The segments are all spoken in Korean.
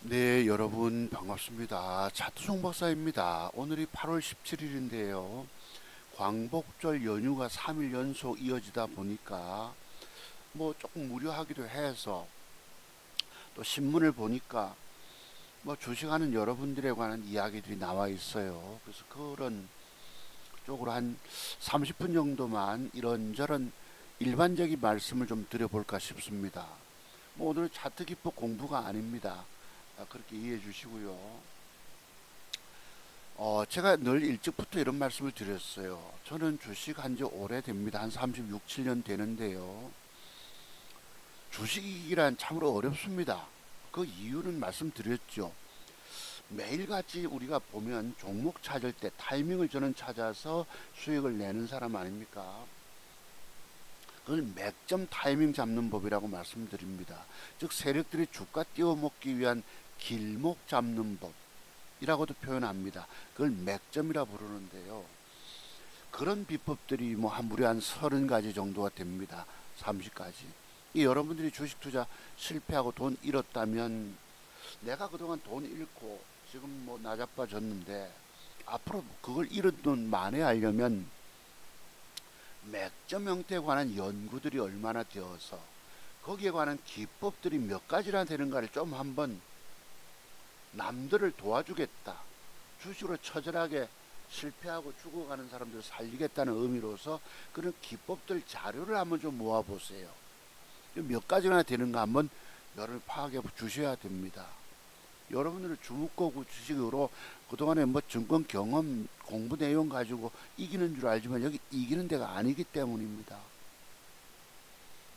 네, 여러분 반갑습니다. 차트송 박사입니다. 오늘이 8월 17일인데요. 광복절 연휴가 3일 연속 이어지다 보니까 뭐 조금 무료하기도 해서 또 신문을 보니까 뭐 주식하는 여러분들에 관한 이야기들이 나와 있어요. 그래서 그런 쪽으로 한 30분 정도만 이런저런 일반적인 말씀을 좀 드려볼까 싶습니다. 뭐 오늘 차트 기법 공부가 아닙니다. 그렇게 이해해 주시고요. 제가 늘 일찍부터 이런 말씀을 드렸어요. 저는 주식 한지 오래됩니다. 한 36, 7년 되는데요. 주식이란 참으로 어렵습니다. 그 이유는 말씀드렸죠. 매일같이 우리가 보면 종목 찾을 때 타이밍을 저는 찾아서 수익을 내는 사람 아닙니까? 그걸 맥점 타이밍 잡는 법이라고 말씀드립니다. 즉 세력들이 주가 띄워먹기 위한 길목 잡는 법이라고도 표현합니다. 그걸 맥점이라 부르는데요. 그런 비법들이 뭐 한 무려 한 30가지 정도가 됩니다. 30가지. 이 여러분들이 주식 투자 실패하고 돈 잃었다면 내가 그동안 돈 잃고 지금 뭐 나자빠졌는데 앞으로 그걸 잃은 돈 만회하려면 맥점 형태에 관한 연구들이 얼마나 되어서 거기에 관한 기법들이 몇 가지나 되는가를 좀 한번 남들을 도와주겠다. 주식으로 처절하게 실패하고 죽어가는 사람들을 살리겠다는 의미로서 그런 기법들 자료를 한번 좀 모아보세요. 몇 가지나 되는가 한번 여러분 파악해 주셔야 됩니다. 여러분들은 주묵고구 주식으로 그동안에 뭐 증권 경험 공부 내용 가지고 이기는 줄 알지만 여기 이기는 데가 아니기 때문입니다.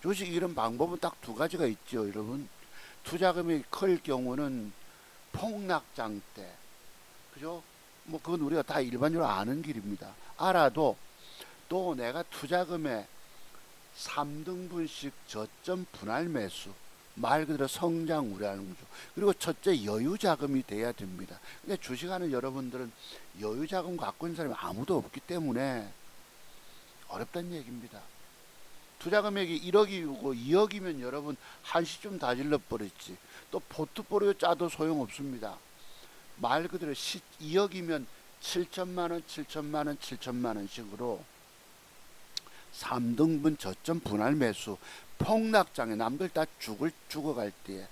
주식 이런 방법은 딱 두 가지가 있죠, 여러분. 투자금이 클 경우는 폭락장 때, 그죠? 뭐 그건 우리가 다 일반적으로 아는 길입니다. 알아도 또 내가 투자금의 3등분씩 저점 분할 매수, 말 그대로 성장 우려하는 거죠. 그리고 첫째 여유 자금이 돼야 됩니다. 근데 주식하는 여러분들은 여유 자금 갖고 있는 사람이 아무도 없기 때문에 어렵다는 얘기입니다. 투자 금액이 1억이고 2억이면 여러분 한시좀 다 질러버렸지. 또 포트폴리오 짜도 소용없습니다. 말 그대로 2억이면 7천만 원, 7천만 원, 7천만 원씩으로 3등분 저점 분할 매수, 폭락장에 남들 다 죽어갈 때,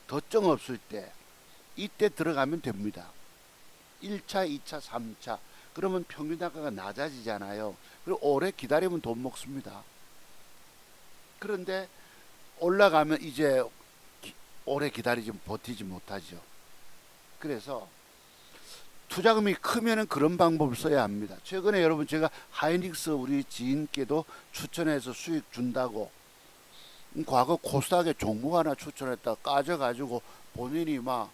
덧정 없을 때 이때 들어가면 됩니다. 1차, 2차, 3차 그러면 평균 단가가 낮아지잖아요. 그리고 오래 기다리면 돈 먹습니다. 그런데 올라가면 이제 오래 기다리지 버티지 못하죠. 그래서 투자금이 크면은 그런 방법을 써야 합니다. 최근에 여러분 제가 하이닉스 우리 지인께도 추천해서 수익 준다고 과거 코스닥에 종목 하나 추천했다 까져가지고 본인이 막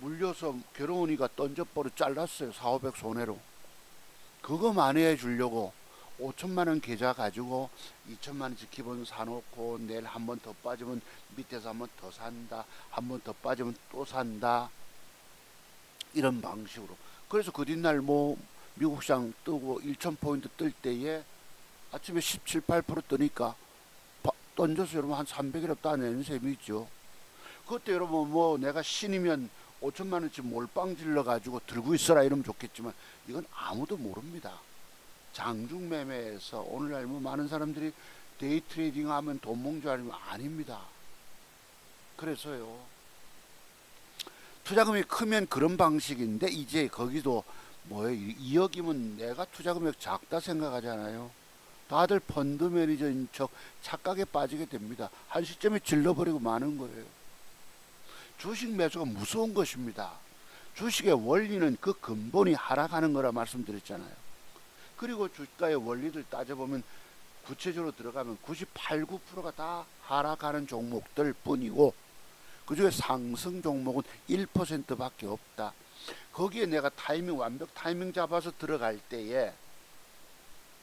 물려서 괴로우니까 던져버려 잘랐어요. 4,500 손해로. 그거 만회해 주려고 5천만 원 계좌 가지고 2천만 원씩 기본 사놓고 내일 한 번 더 빠지면 밑에서 한 번 더 산다. 한 번 더 빠지면 또 산다. 이런 방식으로. 그래서 그 뒷날 뭐 미국 시장 뜨고 1,000포인트 뜰 때에 아침에 17, 8% 뜨니까 던져서 여러분 한 300이라도 따내는 셈이죠. 그때 여러분 뭐 내가 신이면 5천만 원치 몰빵 질러 가지고 들고 있어라 이러면 좋겠지만 이건 아무도 모릅니다. 장중 매매에서 오늘날 뭐 많은 사람들이 데이 트레이딩 하면 돈 먹는 줄 알면 아닙니다. 그래서요. 투자금이 크면 그런 방식인데 이제 거기도 뭐예요? 2억이면 내가 투자금액 작다 생각하잖아요. 다들 펀드 매니저인 척 착각에 빠지게 됩니다. 한 시점에 질러버리고 마는 거예요. 주식 매수가 무서운 것입니다. 주식의 원리는 그 근본이 하락하는 거라 말씀드렸잖아요. 그리고 주가의 원리를 따져보면 구체적으로 들어가면 98, 9%가 다 하락하는 종목들 뿐이고 그중에 상승 종목은 1%밖에 없다. 거기에 내가 완벽 타이밍 잡아서 들어갈 때에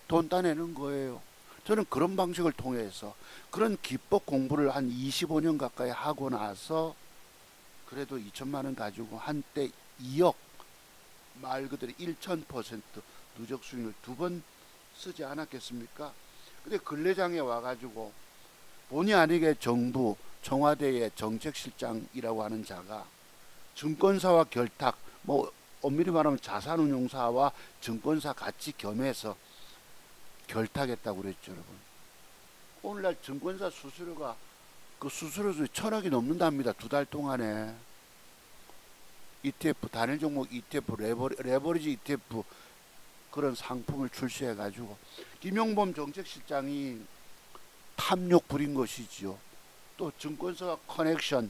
돈 따내는 거예요. 저는 그런 방식을 통해서 그런 기법 공부를 한 25년 가까이 하고 나서 그래도 2천만 원 가지고 한때 2억 말 그대로 1000% 누적 수익률 2번 쓰지 않았겠습니까? 근데 근래장에 와가지고 본의 아니게 정부 청와대의 정책실장이라고 하는 자가 증권사와 결탁, 뭐 엄밀히 말하면 자산운용사와 증권사 같이 겸해서 결탁했다고 그랬죠, 여러분. 오늘날 증권사 수수료가 그 수수료도 1,000억이 넘는답니다. 2달 동안에. ETF, 단일 종목 ETF, 레버리지 ETF 그런 상품을 출시해가지고 김용범 정책실장이 탐욕 부린 것이지요. 또 증권사와 커넥션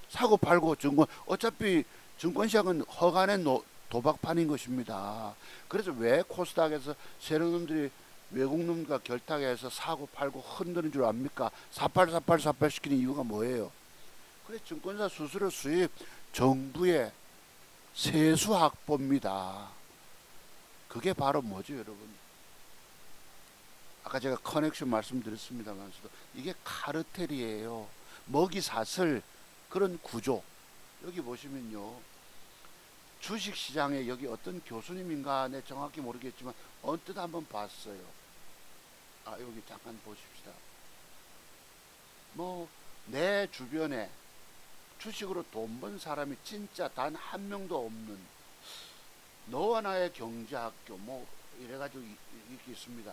사고 팔고 증권 어차피 증권시장은 허간의 도박판인 것입니다. 그래서 왜 코스닥에서 세력놈들이 외국놈과 결탁해서 사고 팔고 흔드는 줄 압니까? 사팔 시키는 이유가 뭐예요? 그래 증권사 수수료 수입 정부의 세수 확보입니다. 그게 바로 뭐죠, 여러분? 아까 제가 커넥션 말씀드렸습니다만서도 이게 카르텔이에요. 먹이 사슬 그런 구조. 여기 보시면요. 주식시장에 여기 어떤 교수님인가 내 정확히 모르겠지만 언뜻 한번 봤어요. 아 여기 잠깐 보십시다. 뭐 내 주변에 주식으로 돈 번 사람이 진짜 단 한 명도 없는 너와 나의 경제학교 뭐 이래가지고 이렇게 있습니다.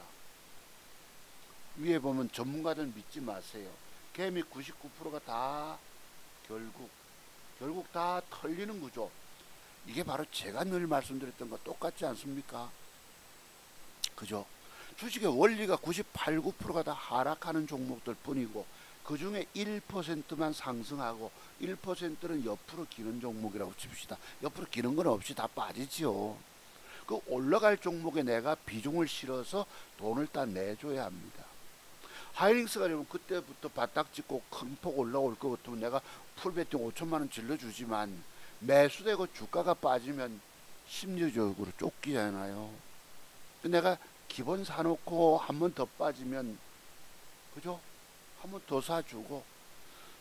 위에 보면 전문가들 믿지 마세요. 개미 99%가 다 결국 다 털리는 구조. 이게 바로 제가 늘 말씀드렸던 거 똑같지 않습니까? 그죠? 주식의 원리가 98, 9%가 다 하락하는 종목들 뿐이고 그 중에 1%만 상승하고 1%는 옆으로 기는 종목이라고 칩시다. 옆으로 기는 건 없이 다 빠지지요. 그 올라갈 종목에 내가 비중을 실어서 돈을 다 내줘야 합니다. 하이닉스가 되면 그때부터 바닥 찍고 큰 폭 올라올 것 같으면 내가 풀베팅 5천만 원 질러주지만 매수되고 주가가 빠지면 심리적으로 쫓기잖아요. 내가 기본 사놓고 한 번 더 빠지면 그죠? 한 번 더 사주고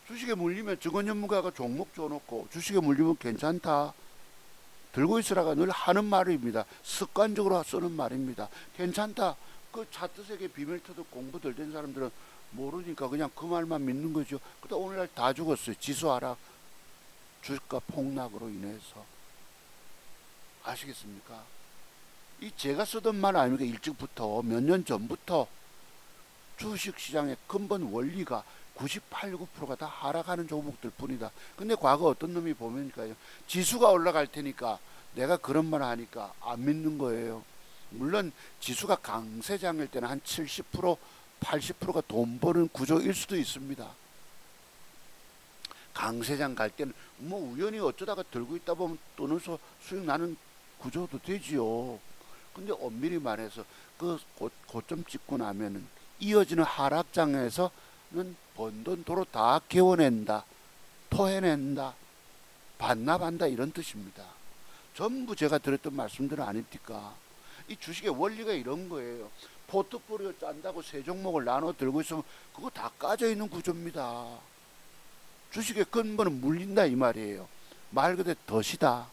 주식에 물리면 증권 전문가가 종목 줘놓고 주식에 물리면 괜찮다. 들고 있으라가 늘 하는 말입니다. 습관적으로 쓰는 말입니다. 괜찮다. 그 차트 세계 비밀 터득 공부 덜 된 사람들은 모르니까 그냥 그 말만 믿는 거죠. 그러다 오늘날 다 죽었어요. 지수 하락, 주가 폭락으로 인해서. 아시겠습니까? 이 제가 쓰던 말 아닙니까? 일찍부터 몇 년 전부터 주식시장의 근본 원리가 98, 9%가 다 하락하는 종목들 뿐이다. 근데 과거 어떤 놈이 보면요. 지수가 올라갈 테니까 내가 그런 말 하니까 안 믿는 거예요. 물론 지수가 강세장일 때는 한 70%, 80%가 돈 버는 구조일 수도 있습니다. 강세장 갈 때는 뭐 우연히 어쩌다가 들고 있다 보면 또는 수익 나는 구조도 되지요. 근데 엄밀히 말해서 그 고점 찍고 나면은 이어지는 하락장에서는 번 돈 도로 다 개워낸다, 토해낸다, 반납한다 이런 뜻입니다. 전부 제가 드렸던 말씀들은 아닙니까? 이 주식의 원리가 이런 거예요. 포트폴리오 짠다고 세 종목을 나눠 들고 있으면 그거 다 까져 있는 구조입니다. 주식의 근본은 물린다 이 말이에요. 말 그대로 덫이다.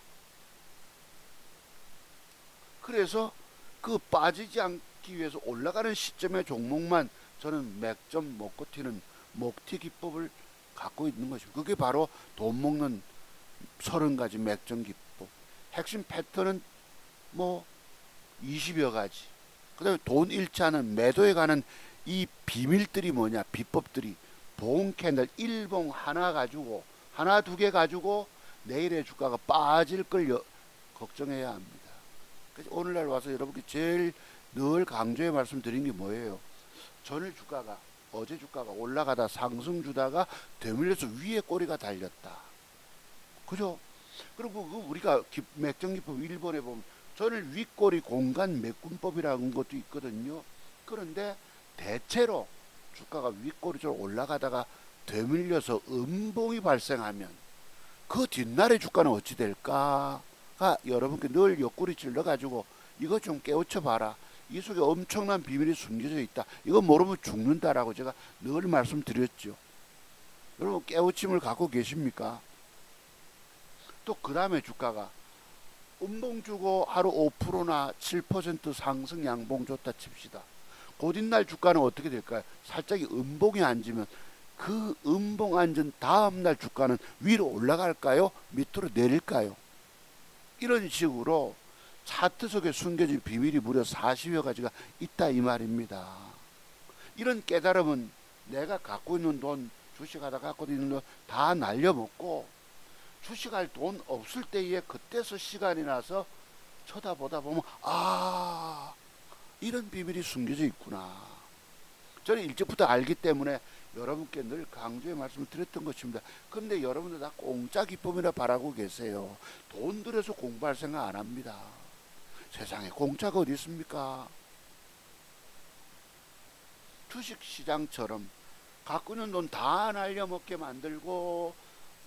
그래서 그 빠지지 않기 위해서 올라가는 시점의 종목만 저는 맥점 먹고 튀는 먹튀 기법을 갖고 있는 것입니다. 그게 바로 돈 먹는 30가지 맥점 기법. 핵심 패턴은 뭐 20여 가지. 그 다음에 돈 잃지 않은 매도에 관한 이 비밀들이 뭐냐, 비법들이 봉 캔들 1봉 하나 가지고 하나 두 개 가지고 내일의 주가가 빠질 걸 걱정해야 합니다. 그래서 오늘날 와서 여러분께 제일 늘 강조해 말씀드린 게 뭐예요? 전일 주가가 어제 주가가 올라가다 상승 주다가 되밀려서 위에 꼬리가 달렸다. 그죠? 그리고 그 우리가 맥정기법 1번에 보면 전일 윗꼬리 공간 메꾼법이라는 것도 있거든요. 그런데 대체로 주가가 윗꼬리로 올라가다가 되밀려서 음봉이 발생하면 그 뒷날의 주가는 어찌 될까가 여러분께 늘 옆구리 찔러 가지고 이거 좀 깨우쳐 봐라. 이 속에 엄청난 비밀이 숨겨져 있다. 이거 모르면 죽는다라고 제가 늘 말씀드렸죠. 여러분 깨우침을 갖고 계십니까? 또 그 다음에 주가가 음봉 주고 하루 5%나 7% 상승 양봉 줬다 칩시다. 곧 있날 주가는 어떻게 될까요? 살짝이 음봉이 앉으면 그 음봉 안전 다음날 주가는 위로 올라갈까요? 밑으로 내릴까요? 이런 식으로 차트 속에 숨겨진 비밀이 무려 40여 가지가 있다 이 말입니다. 이런 깨달음은 내가 갖고 있는 돈, 주식하다 갖고 있는 돈 다 날려먹고 주식할 돈 없을 때에 그때서 시간이 나서 쳐다보다 보면 아, 이런 비밀이 숨겨져 있구나. 저는 일찍부터 알기 때문에 여러분께 늘 강조의 말씀을 드렸던 것입니다. 그런데 여러분들 다 공짜 기쁨이라 바라고 계세요. 돈 들여서 공부할 생각 안 합니다. 세상에 공짜가 어디 있습니까? 주식시장처럼 갖고 있는 돈 다 날려먹게 만들고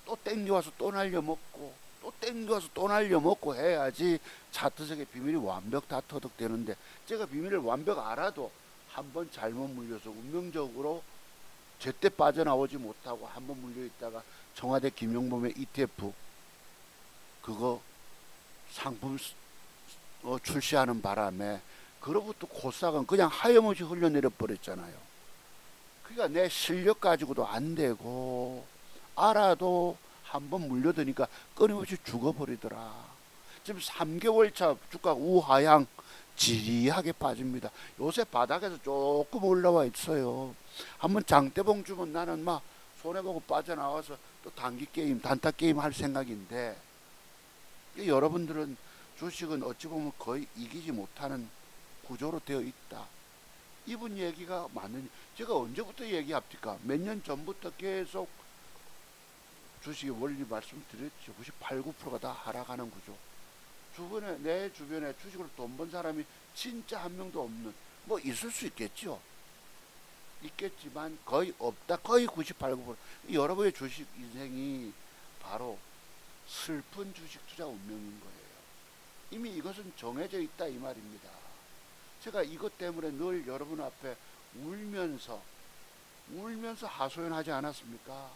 또 땡겨와서 또 날려먹고 또 땡겨와서 또 날려먹고 해야지 차트석의 비밀이 완벽 다 터득되는데, 제가 비밀을 완벽 알아도 한번 잘못 물려서 운명적으로 제때 빠져나오지 못하고 한번 물려있다가 청와대 김용범의 ETF 그거 상품 출시하는 바람에 그로부터 코스닥은 그냥 하염없이 흘러내려 버렸잖아요. 그러니까 내 실력 가지고도 안 되고 알아도 한번 물려드니까 끊임없이 죽어버리더라. 지금 3개월 차 주가 우하향 지리하게 빠집니다. 요새 바닥에서 조금 올라와 있어요. 한번 장대봉 주면 나는 막 손해보고 빠져나와서 또 단기 게임, 단타 게임 할 생각인데, 여러분들은 주식은 어찌 보면 거의 이기지 못하는 구조로 되어 있다. 이분 얘기가 맞는, 제가 언제부터 얘기합니까? 몇 년 전부터 계속 주식의 원리 말씀드렸죠. 98, 9%가 다 하락하는 구조. 내 주변에 주식으로 돈 번 사람이 진짜 한 명도 없는, 뭐 있을 수 있겠죠. 있겠지만 거의 없다. 거의 98, 9%. 여러분의 주식 인생이 바로 슬픈 주식 투자 운명인 거예요. 이미 이것은 정해져 있다 이 말입니다. 제가 이것 때문에 늘 여러분 앞에 울면서 하소연하지 않았습니까?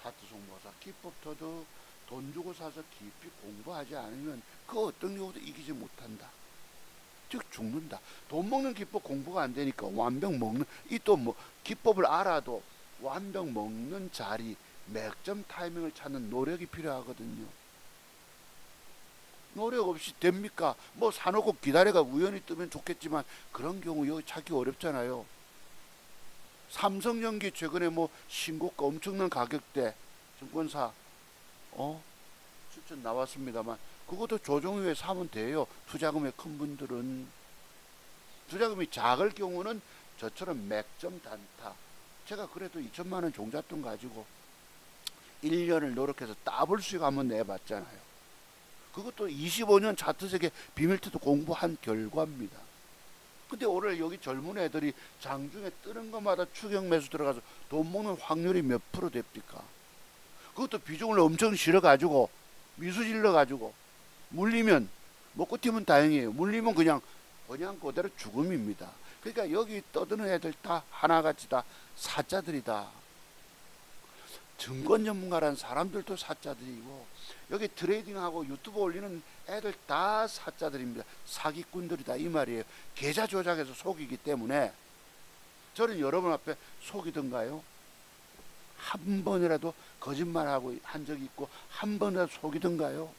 차트 송모사 기법터도 돈 주고 사서 깊이 공부하지 않으면 그 어떤 경우도 이기지 못한다. 즉 죽는다. 돈 먹는 기법 공부가 안 되니까 완벽 먹는, 이 또 뭐 기법을 알아도 완벽 먹는 자리, 맥점 타이밍을 찾는 노력이 필요하거든요. 노력 없이 됩니까? 뭐 사놓고 기다려가 우연히 뜨면 좋겠지만 그런 경우 여기 찾기 어렵잖아요. 삼성전기 최근에 뭐 신고가 엄청난 가격대 증권사 추천 나왔습니다만 그것도 조정 후에 사면 돼요. 투자금이 큰 분들은. 투자금이 작을 경우는 저처럼 맥점 단타, 제가 그래도 2천만 원 종잣돈 가지고 1년을 노력해서 더블 수익 한번 내봤잖아요. 그것도 25년 차트세계 비밀트도 공부한 결과입니다. 근데 오늘 여기 젊은 애들이 장중에 뜨는 것마다 추격 매수 들어가서 돈 먹는 확률이 몇 프로 됩니까? 그것도 비중을 엄청 실어가지고 미수 질러가지고 물리면 먹고 튀면 다행이에요. 물리면 그냥 그대로 죽음입니다. 그러니까 여기 떠드는 애들 다 하나같이 다 사자들이다. 증권 전문가라는 사람들도 사자들이고 여기 트레이딩하고 유튜브 올리는 애들 다 사자들입니다. 사기꾼들이다 이 말이에요. 계좌 조작해서 속이기 때문에. 저는 여러분 앞에 속이던가요? 한 번이라도 거짓말하고 한 적이 있고 한 번이라도 속이던가요?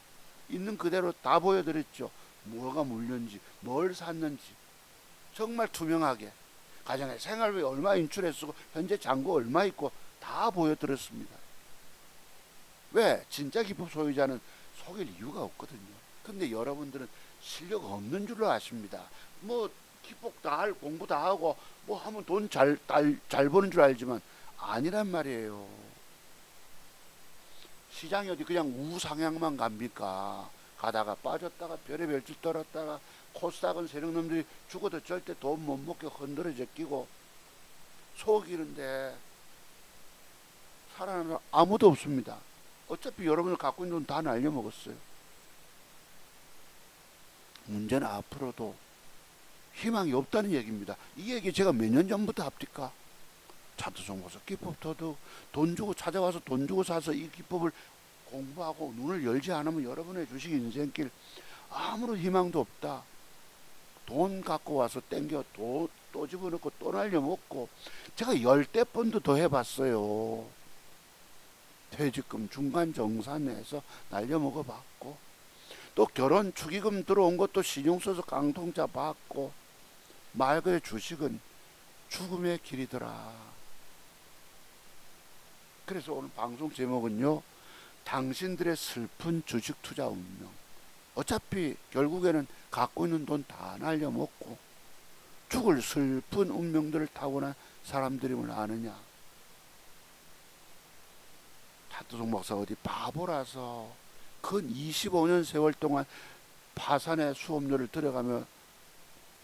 있는 그대로 다 보여드렸죠. 뭐가 물렸는지, 뭘 샀는지 정말 투명하게, 가정에 생활비 얼마 인출했고 현재 잔고 얼마 있고 다 보여드렸습니다. 왜? 진짜 기법 소유자는 속일 이유가 없거든요. 근데 여러분들은 실력 없는 줄로 아십니다. 뭐 기법 다 할, 공부 다 하고 뭐 하면 돈 잘 버는 줄 알지만 아니란 말이에요. 시장이 어디 그냥 우상향만 갑니까? 가다가 빠졌다가 별의별 짓 떨었다가 코스닥은 세력놈들이 죽어도 절대 돈 못 먹게 흔들어 제끼고 속이는데 살아나는 아무도 없습니다. 어차피 여러분을 갖고 있는 돈 다 날려먹었어요. 문제는 앞으로도 희망이 없다는 얘기입니다. 이 얘기 제가 몇 년 전부터 합니까? 차트 송고서 기법터도 돈 주고 찾아와서 돈 주고 사서 이 기법을 공부하고 눈을 열지 않으면 여러분의 주식 인생길 아무런 희망도 없다. 돈 갖고 와서 땡겨 또 집어넣고 또 날려먹고, 제가 10대 번도 더 해봤어요. 퇴직금 중간 정산해서 날려먹어봤고, 또 결혼 축의금 들어온 것도 신용 써서 깡통자 받고, 말 그대로 주식은 죽음의 길이더라. 그래서 오늘 방송 제목은요, 당신들의 슬픈 주식 투자 운명. 어차피 결국에는 갖고 있는 돈 다 날려먹고 죽을 슬픈 운명들을 타고난 사람들임을 아느냐. 차트송 목사 어디 바보라서 근 25년 세월 동안 파산의 수업료를 들어가며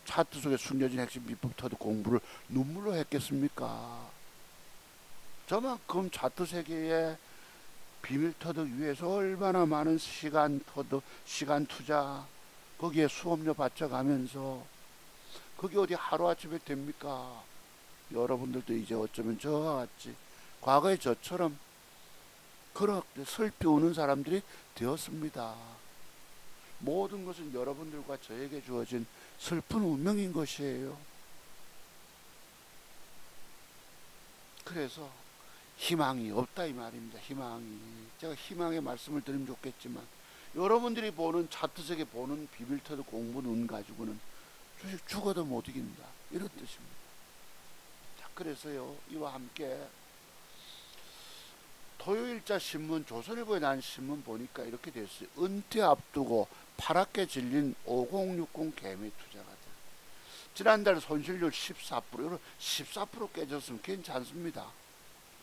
차트 속에 숨겨진 핵심 비법 터득 공부를 눈물로 했겠습니까? 저만큼 차트 세계의 비밀 터득 위해서 얼마나 많은 시간 터득, 시간 투자, 거기에 수업료 바쳐가면서, 그게 어디 하루아침에 됩니까? 여러분들도 이제 어쩌면 저와 같이 과거의 저처럼 그렇게 슬피 우는 사람들이 되었습니다. 모든 것은 여러분들과 저에게 주어진 슬픈 운명인 것이에요. 그래서 희망이 없다 이 말입니다. 희망이. 제가 희망의 말씀을 드리면 좋겠지만, 여러분들이 보는 차트세계 보는 비밀터득 공부 눈 가지고는 주식 죽어도 못 이긴다, 이런 뜻입니다. 자, 그래서요, 이와 함께 토요일자 신문, 조선일보에 난 신문 보니까 이렇게 됐어요. 은퇴 앞두고 파랗게 질린 5060 개미 투자가들. 지난달 손실률 14%, 14% 깨졌으면 괜찮습니다.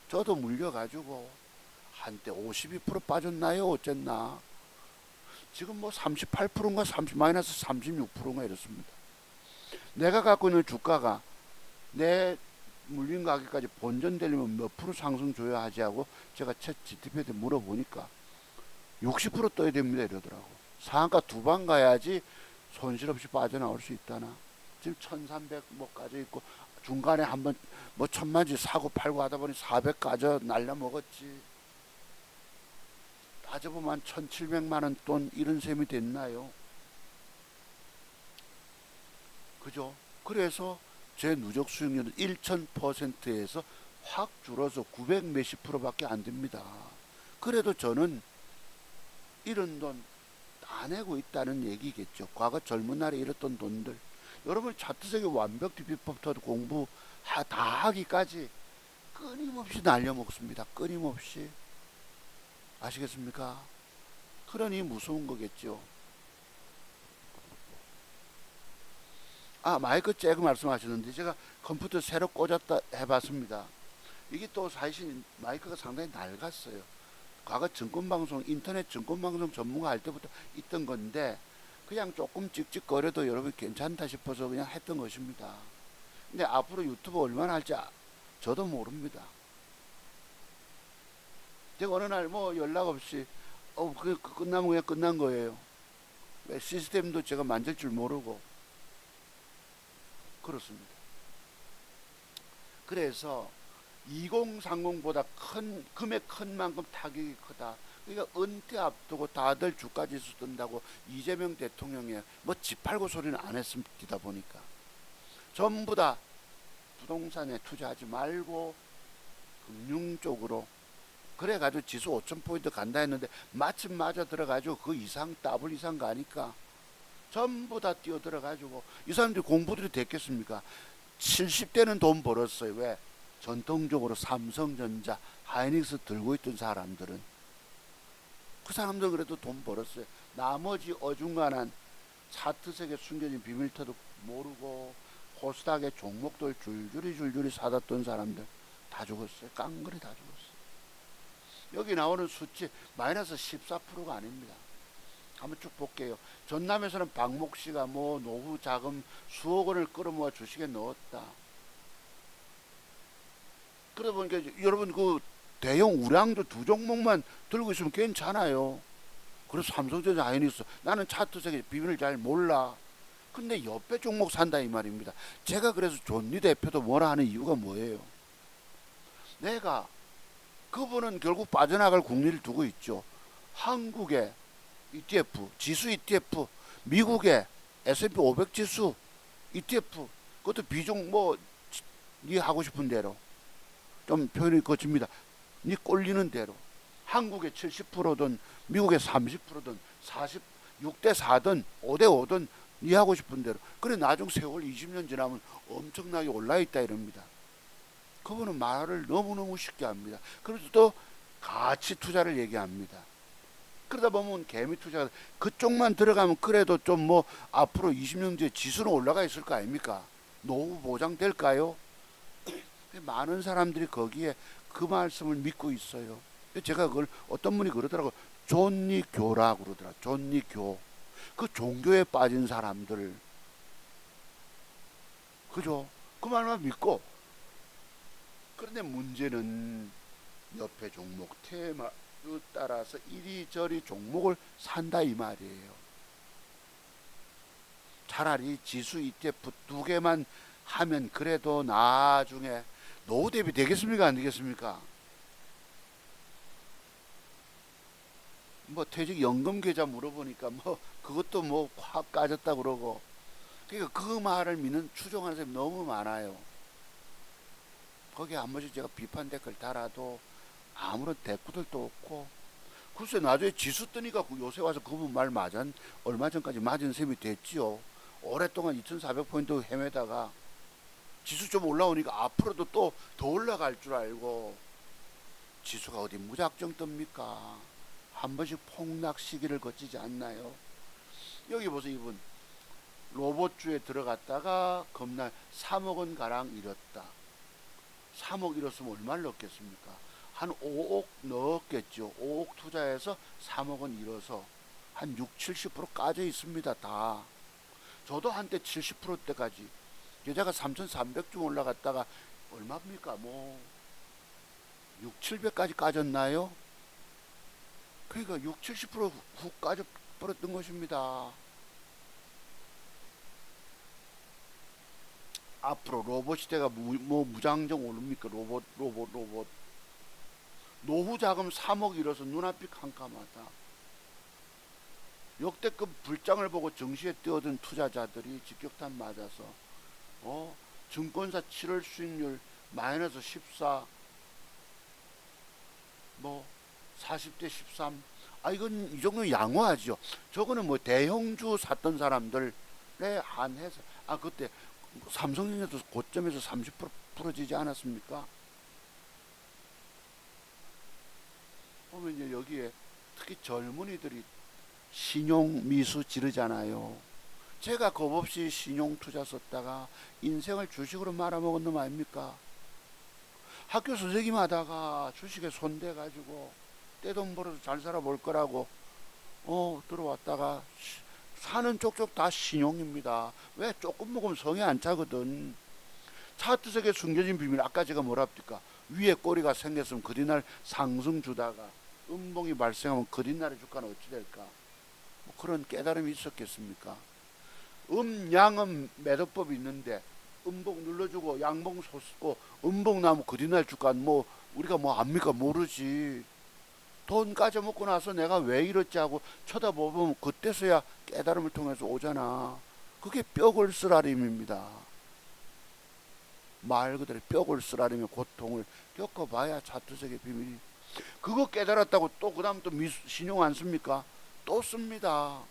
저도 물려가지고 한때 52% 빠졌나요? 어쨌나? 지금 뭐 38%인가 마이너스 36%인가 이렇습니다. 내가 갖고 있는 주가가 내 물린 가격까지 본전되려면 몇 프로 상승 줘야 하지 하고 제가 챗 GTP한테 물어보니까 60% 떠야 됩니다 이러더라고. 상한가 2번 가야지 손실 없이 빠져나올 수 있다나. 지금 1300 뭐까지 있고, 중간에 한번 뭐 천만지 사고 팔고 하다 보니 400 까져 날려먹었지. 따져보면 1700만원 돈 이런 셈이 됐나요? 그죠? 그래서 제 누적 수익률은 1000%에서 확 줄어서 900 몇십 %밖에 안 됩니다. 그래도 저는 이런 돈 다 내고 있다는 얘기겠죠. 과거 젊은 날에 잃었던 돈들. 여러분 차트세계 완벽 비법부터 공부 다 하기까지 끊임없이 날려먹습니다. 끊임없이. 아시겠습니까? 그러니 무서운 거겠죠. 마이크 째고 말씀하셨는데, 제가 컴퓨터 새로 꽂았다 해봤습니다. 이게 또 사실 마이크가 상당히 낡았어요. 과거 증권방송, 인터넷 증권방송 전문가 할 때부터 있던 건데, 그냥 조금 찍찍거려도 여러분 괜찮다 싶어서 그냥 했던 것입니다. 근데 앞으로 유튜브 얼마나 할지 저도 모릅니다. 제가 어느 날 뭐 연락 없이 끝나면 그냥 끝난 거예요. 시스템도 제가 만질 줄 모르고. 그렇습니다. 그래서 2030보다 큰 금액 큰 만큼 타격이 크다. 그러니까 은퇴 앞두고 다들 주가지수 뜬다고 이재명 대통령이 뭐 집 팔고 소리는 안 했습니다. 보니까 전부 다 부동산에 투자하지 말고 금융 쪽으로, 그래가지고 지수 5000포인트 간다 했는데 마침 맞아 들어가지고 그 이상 더블 이상 가니까 전부 다 뛰어들어가지고, 이 사람들이 공부들이 됐겠습니까? 70대는 돈 벌었어요. 왜? 전통적으로 삼성전자, 하이닉스 들고 있던 사람들은. 그 사람들은 그래도 돈 벌었어요. 나머지 어중간한 차트색에 숨겨진 비밀터도 모르고 코스닥의 종목들 줄줄이 사놨던 사람들 다 죽었어요. 깡그리 다 죽었어요. 여기 나오는 수치 마이너스 14%가 아닙니다. 한번 쭉 볼게요. 전남에서는 박목 씨가 뭐 노후 자금 수억 원을 끌어모아 주식에 넣었다. 그러다 보니까 여러분 그 대형 우량주 2종목만 들고 있으면 괜찮아요. 그래서 삼성전자, 하이닉스, 나는 차트세계 비밀을 잘 몰라. 근데 옆에 종목 산다 이 말입니다. 제가 그래서 존니 대표도 뭐라 하는 이유가 뭐예요? 내가, 그분은 결국 빠져나갈 국리를 두고 있죠. 한국의 ETF, 지수 ETF, 미국의 S&P 500 지수, ETF 그것도 비중 뭐 네 하고 싶은 대로 좀 표현이 거칩니다. 네 꼴리는 대로 한국의 70%든 미국의 30%든 46대 4든 5대 5든 네 하고 싶은 대로. 그래 나중 세월 20년 지나면 엄청나게 올라 있다 이럽니다. 그분은 말을 너무너무 쉽게 합니다. 그래서 또 가치 투자를 얘기합니다. 그러다 보면 개미 투자가 그쪽만 들어가면 그래도 좀 뭐 앞으로 20년 뒤에 지수는 올라가 있을 거 아닙니까? 노후 보장될까요? 많은 사람들이 거기에 그 말씀을 믿고 있어요. 제가 그걸 어떤 분이 그러더라고요. 존리교라고 그러더라. 존리교. 그 종교에 빠진 사람들. 그죠? 그 말만 믿고. 그런데 문제는 옆에 종목 테마에 따라서 이리저리 종목을 산다 이 말이에요. 차라리 지수 ETF 두 개만 하면 그래도 나중에 노후 대비 되겠습니까? 안 되겠습니까? 뭐 퇴직연금 계좌 물어보니까 뭐 그것도 뭐 확 까졌다 그러고. 그러니까 그 말을 믿는 추종하는 사람이 너무 많아요. 거기에 한 번씩 제가 비판 댓글 달아도 아무런 대꾸들도 없고. 글쎄 나중에 지수 뜨니까 요새 와서 그분 말 맞은 얼마 전까지 맞은 셈이 됐지요. 오랫동안 2400포인트 헤매다가 지수 좀 올라오니까 앞으로도 또 더 올라갈 줄 알고. 지수가 어디 무작정 뜹니까? 한 번씩 폭락 시기를 거치지 않나요? 여기 보세요. 이분 로봇주에 들어갔다가 겁나 3억 원 가량 잃었다. 3억 잃었으면 얼마를 넣겠습니까? 한 5억 넣었겠죠. 5억 투자해서 3억 원 잃어서 한 6, 70% 까져 있습니다. 다. 저도 한때 70%대까지 계좌가 3,300쯤 올라갔다가 얼마입니까? 뭐 6, 700까지 까졌나요? 그러니까 6, 70%훅 까져 버렸던 것입니다. 앞으로 로봇 시대가 뭐 무장정 오릅니까? 로봇. 노후 자금 3억 잃어서 눈앞이 캄캄하다. 역대급 불장을 보고 정시에 뛰어든 투자자들이 직격탄 맞아서 증권사 7월 수익률 마이너스 14, 뭐 40대 13. 아 이건 이 정도 양호하죠. 저거는 뭐 대형주 샀던 사람들에 한해서. 아 그때 삼성전자도 고점에서 30% 부러지지 않았습니까? 보면 이제 여기에 특히 젊은이들이 신용 미수 지르잖아요. 제가 겁없이 신용 투자 썼다가 인생을 주식으로 말아먹은 놈 아닙니까? 학교 선생님 하다가 주식에 손대가지고 떼돈 벌어서 잘 살아볼 거라고 들어왔다가 사는 쪽쪽 다 신용입니다. 왜? 조금 먹으면 성에 안 차거든. 차트석에 숨겨진 비밀, 아까 제가 뭐라 합니까? 위에 꼬리가 생겼으면 그뒷날 상승 주다가 음봉이 발생하면 그뒷날의 주가는 어찌 될까? 뭐 그런 깨달음이 있었겠습니까? 양은 매도법이 있는데 음봉 눌러주고 양봉 솟고 음봉 나면 그뒷날 주가는 뭐 우리가 뭐 압니까? 모르지. 돈 까져먹고 나서 내가 왜 이렇지 하고 쳐다보면 그때서야 깨달음을 통해서 오잖아. 그게 뼈골 쓰라림입니다. 말 그대로 뼈골 쓰라림의 고통을 겪어봐야 차트석의 비밀이. 그거 깨달았다고 또 그 다음 또 신용 안 씁니까? 또 씁니다.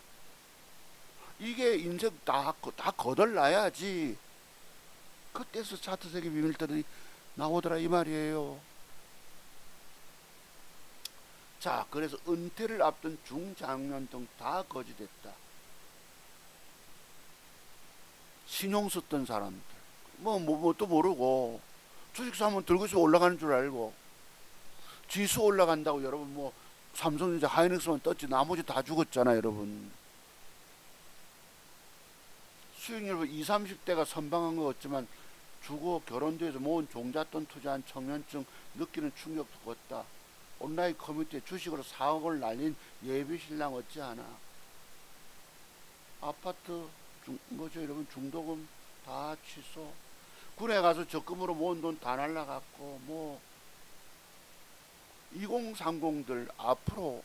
이게 인생 다 거덜나야지 그때서 차트석의 비밀들이 나오더라 이 말이에요. 자, 그래서 은퇴를 앞둔 중장년층 다 거지됐다. 신용 썼던 사람들 또 모르고 주식 사면 들고 있으면 올라가는 줄 알고 지수 올라간다고 여러분 뭐 삼성전자 하이닉스만 떴지 나머지 다 죽었잖아 여러분. 수익률 20, 30대가 선방한 것 같지만 주거 결혼도에서 모은 종잣돈 투자한 청년층 느끼는 충격도 컸다. 온라인 커뮤니티에 주식으로 4억을 날린 예비신랑 어찌하나. 아파트 뭐죠 여러분 중도금 다 취소. 군에 가서 적금으로 모은 돈 다 날라갔고 뭐 2030들 앞으로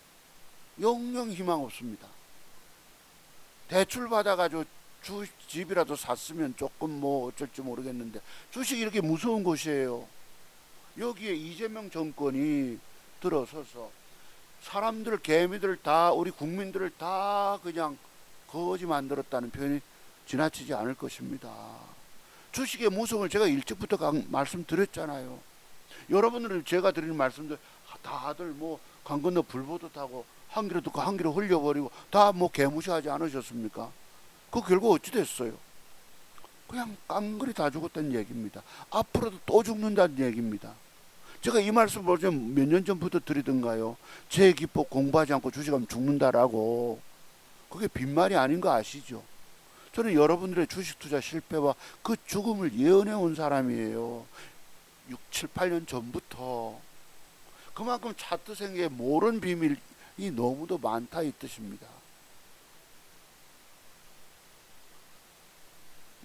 영영 희망 없습니다. 대출 받아가지고 집이라도 샀으면 조금 뭐 어쩔지 모르겠는데 주식이 이렇게 무서운 곳이에요. 여기에 이재명 정권이 들어서서 사람들, 개미들 다, 우리 국민들을 다 그냥 거지 만들었다는 표현이 지나치지 않을 것입니다. 주식의 무서움을 제가 일찍부터 말씀드렸잖아요. 여러분들은 제가 드리는 말씀들 다들 뭐 강 건너 불보듯 하고 한 귀로 듣고 한 귀로 흘려버리고 다 뭐 개무시하지 않으셨습니까? 그 결국 어찌 됐어요? 그냥 깡그리 다 죽었다는 얘기입니다. 앞으로도 또 죽는다는 얘기입니다. 제가 이 말씀 몇 년 전부터 드리던가요? 제 기법 공부하지 않고 주식하면 죽는다라고. 그게 빈말이 아닌 거 아시죠? 저는 여러분들의 주식 투자 실패와 그 죽음을 예언해 온 사람이에요. 6, 7, 8년 전부터. 그만큼 차트 생계에 모르는 비밀이 너무도 많다 이 뜻입니다.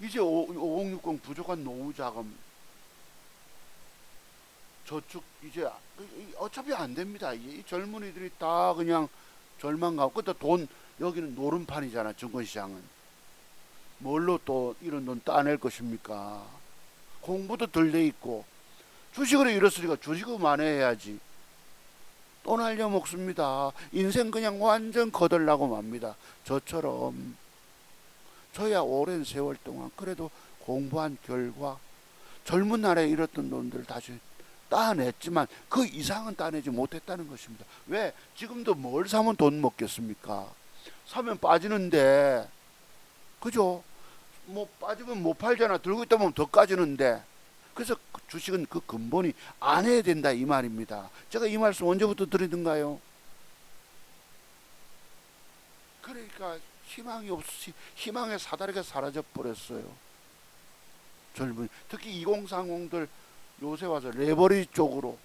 이제 5060 부족한 노후자금 저축 이제 어차피 안 됩니다. 이 젊은이들이 다 그냥 절망가고 그때 돈 여기는 노름판이잖아. 증권시장은 뭘로 또 이런 돈 따낼 것입니까? 공부도 덜 돼 있고 주식으로 잃었으니까 주식을 만회해야지. 또 날려먹습니다. 인생 그냥 완전 거덜나고 맙니다. 저처럼 저야 오랜 세월 동안 그래도 공부한 결과 젊은 날에 잃었던 돈들을 다시 따냈지만 그 이상은 따내지 못했다는 것입니다. 왜? 지금도 뭘 사면 돈 먹겠습니까? 사면 빠지는데, 그죠? 뭐 빠지면 못 팔잖아. 들고 있다 보면 더 까지는데. 그래서 주식은 그 근본이 안 해야 된다 이 말입니다. 제가 이 말씀 언제부터 드리던가요? 그러니까 희망이 없이 희망의 사다리가 사라져 버렸어요. 젊은 특히 2030들 요새 와서 레버리지 쪽으로.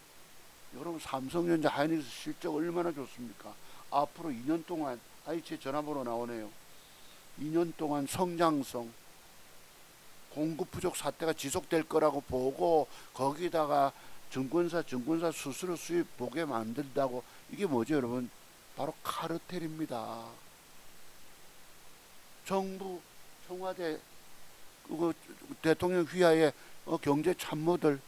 여러분 삼성전자 하이닉스 실적 얼마나 좋습니까? 앞으로 2년 동안 제 전화번호 나오네요. 2년 동안 성장성 공급 부족 사태가 지속될 거라고 보고 거기다가 증권사 수수료 수입 보게 만든다고. 이게 뭐죠 여러분? 바로 카르텔입니다. 정부 청와대 대통령 휘하의 경제 참모들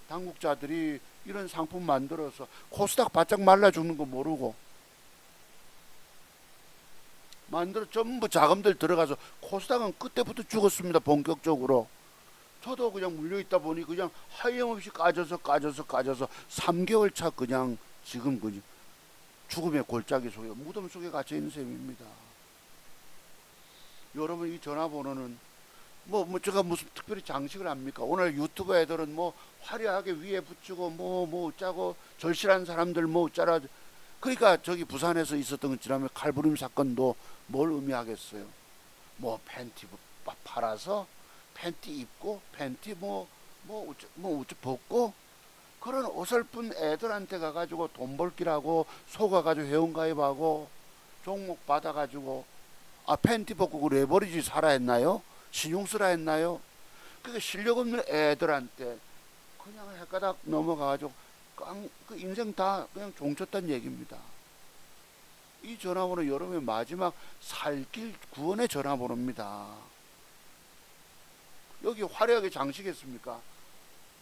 당국자들이 이런 상품 만들어서 코스닥 바짝 말라 죽는 거 모르고 만들어 전부 자금들 들어가서 코스닥은 그때부터 죽었습니다. 본격적으로. 저도 그냥 물려있다 보니 그냥 하염없이 까져서 3개월 차 그냥 지금 그냥 죽음의 골짜기 속에 무덤 속에 갇혀있는 셈입니다. 여러분 이 전화번호는 뭐 제가 무슨 특별히 장식을 합니까? 오늘 유튜브 애들은 뭐 화려하게 위에 붙이고 뭐 어쩌고 절실한 사람들 뭐 어쩌라. 그러니까 저기 부산에서 있었던 지난해 칼부림 사건도 뭘 의미하겠어요? 뭐 팬티 팔아서 팬티 입고 팬티 뭐 벗고 그런 어설픈 애들한테 가가지고 돈 벌기라고 속아가지고 회원가입하고 종목 받아가지고 팬티 벗고 그 레버리지 사라 했나요? 신용 쓰라 했나요? 그게 실력 없는 애들한테 그냥 헷가닥 넘어가가지고 그 인생 다 그냥 종쳤다는 얘기입니다. 이 전화번호 여러분의 마지막 살 길 구원의 전화번호입니다. 여기 화려하게 장식했습니까?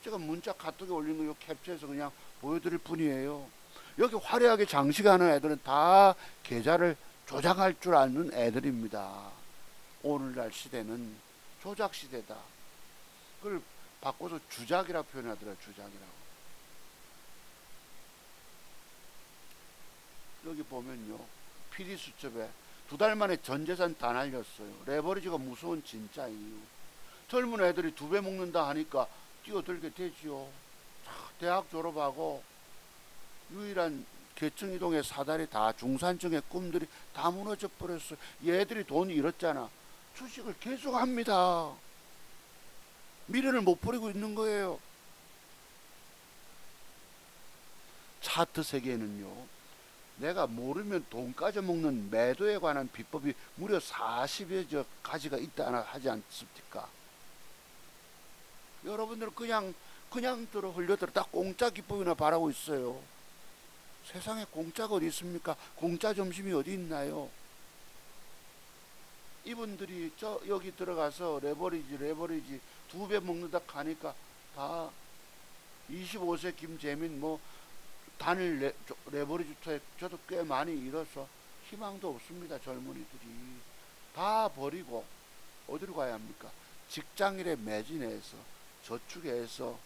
제가 문자 카톡에 올린 거 캡처해서 그냥 보여드릴 뿐이에요. 여기 화려하게 장식하는 애들은 다 계좌를 조작할 줄 아는 애들입니다. 오늘날 시대는 조작 시대다. 그걸 바꿔서 주작이라고 표현하더라. 주작이라고. 여기 보면요, PD 수첩에 2달 만에 전 재산 다 날렸어요. 레버리지가 무서운 진짜 이유. 젊은 애들이 2배 먹는다 하니까 뛰어들게 되지요. 대학 졸업하고 유일한 계층 이동의 사다리 다 중산층의 꿈들이 다 무너져 버렸어요. 얘들이 돈 잃었잖아. 주식을 계속 합니다. 미래를 못 버리고 있는 거예요. 차트 세계에는요, 내가 모르면 돈 까져먹는 매도에 관한 비법이 무려 40여 가지가 있다 하지 않습니까? 여러분들은 그냥 들어 흘려들어 다 공짜 기법이나 바라고 있어요. 세상에 공짜가 어디 있습니까? 공짜 점심이 어디 있나요? 이분들이 저 여기 들어가서 레버리지 2배 먹는다 하니까 다 25세 김재민 뭐 단일 레버리지 투에 저도 꽤 많이 잃어서 희망도 없습니다. 젊은이들이 다 버리고 어디로 가야 합니까? 직장일에 매진해서 저축해서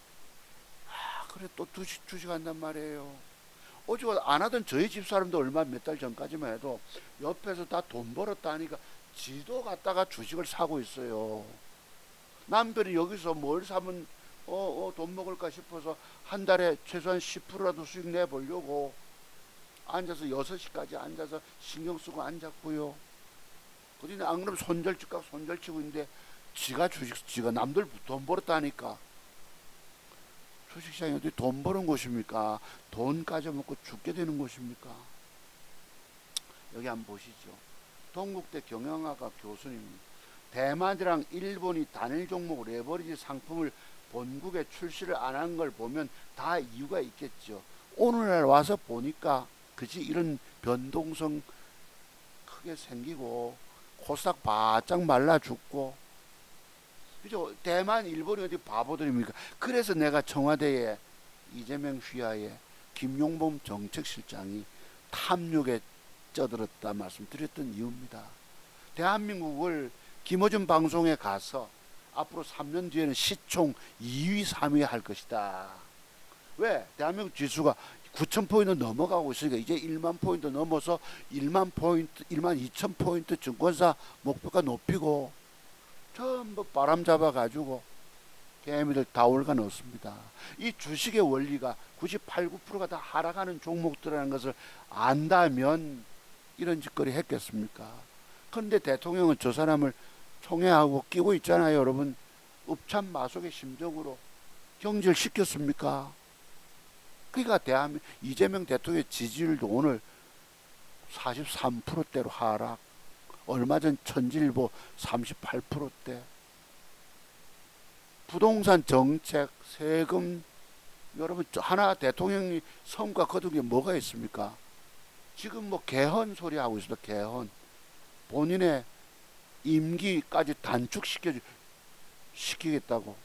그래 또 주식 한단 말이에요. 오직 안 하던 저희 집 사람도 얼마 몇 달 전까지만 해도 옆에서 다 돈 벌었다 하니까 지도 갖다가 주식을 사고 있어요. 남편이 여기서 뭘 사면 돈 먹을까 싶어서 한 달에 최소한 10%라도 수익 내보려고 앉아서 6시까지 앉아서 신경 쓰고 앉았고요. 그런데 안 그러면 손절치고 있는데 지가 남들 돈 벌었다니까. 주식시장이 어디 돈 버는 곳입니까? 돈 까져먹고 죽게 되는 곳입니까? 여기 한번 보시죠. 동국대 경영학과 교수님, 대만이랑 일본이 단일 종목 레버리지 상품을 본국에 출시를 안 한 걸 보면 다 이유가 있겠죠. 오늘날 와서 보니까 그지 이런 변동성 크게 생기고 코스닥 바짝 말라 죽고, 그죠? 대만 일본이 어디 바보들입니까? 그래서 내가 청와대에 이재명 휘하에 김용범 정책실장이 탐욕에 쩌들었다 말씀드렸던 이유입니다. 대한민국을 김어준 방송에 가서 앞으로 3년 뒤에는 시총 2위 3위 할 것이다. 왜? 대한민국 지수가 9,000포인트 넘어가고 있으니까 이제 1만 포인트 넘어서 1만 2천 포인트 증권사 목표가 높이고 전부 바람 잡아가지고 개미들 다 올가 넣습니다. 이 주식의 원리가 98, 9%가 다 하락하는 종목들이라는 것을 안다면 이런 짓거리 했겠습니까? 그런데 대통령은 저 사람을 총애하고 끼고 있잖아요. 여러분, 읍참마속의 심정으로 경질 시켰습니까? 그러니까 이재명 대통령의 지지율도 오늘 43%대로 하락, 얼마 전 천지일보 38%대, 부동산 정책, 세금, 여러분 하나 대통령이 성과 거둔 게 뭐가 있습니까? 지금 뭐 개헌 소리 하고 있습니다. 개헌. 본인의 임기까지 단축시키겠다고.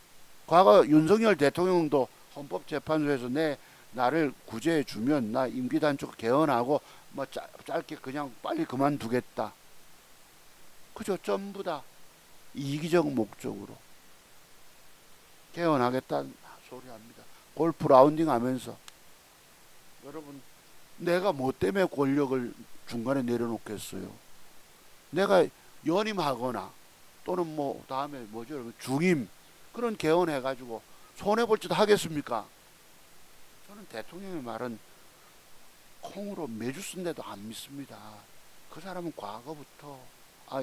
과거 윤석열 대통령도 헌법재판소에서 나를 구제해 주면 나 임기 단축 개헌하고 뭐 짧게 그냥 빨리 그만두겠다. 그죠? 전부 다 이기적 목적으로 개헌하겠다는 소리 합니다. 골프 라운딩 하면서 여러분, 내가 뭐 때문에 권력을 중간에 내려놓겠어요? 내가 연임하거나 또는 뭐 다음에 뭐죠, 여러분, 중임 그런 개헌해가지고 손해볼 짓 하겠습니까? 저는 대통령의 말은 콩으로 매주 쓴데도 안 믿습니다. 그 사람은 과거부터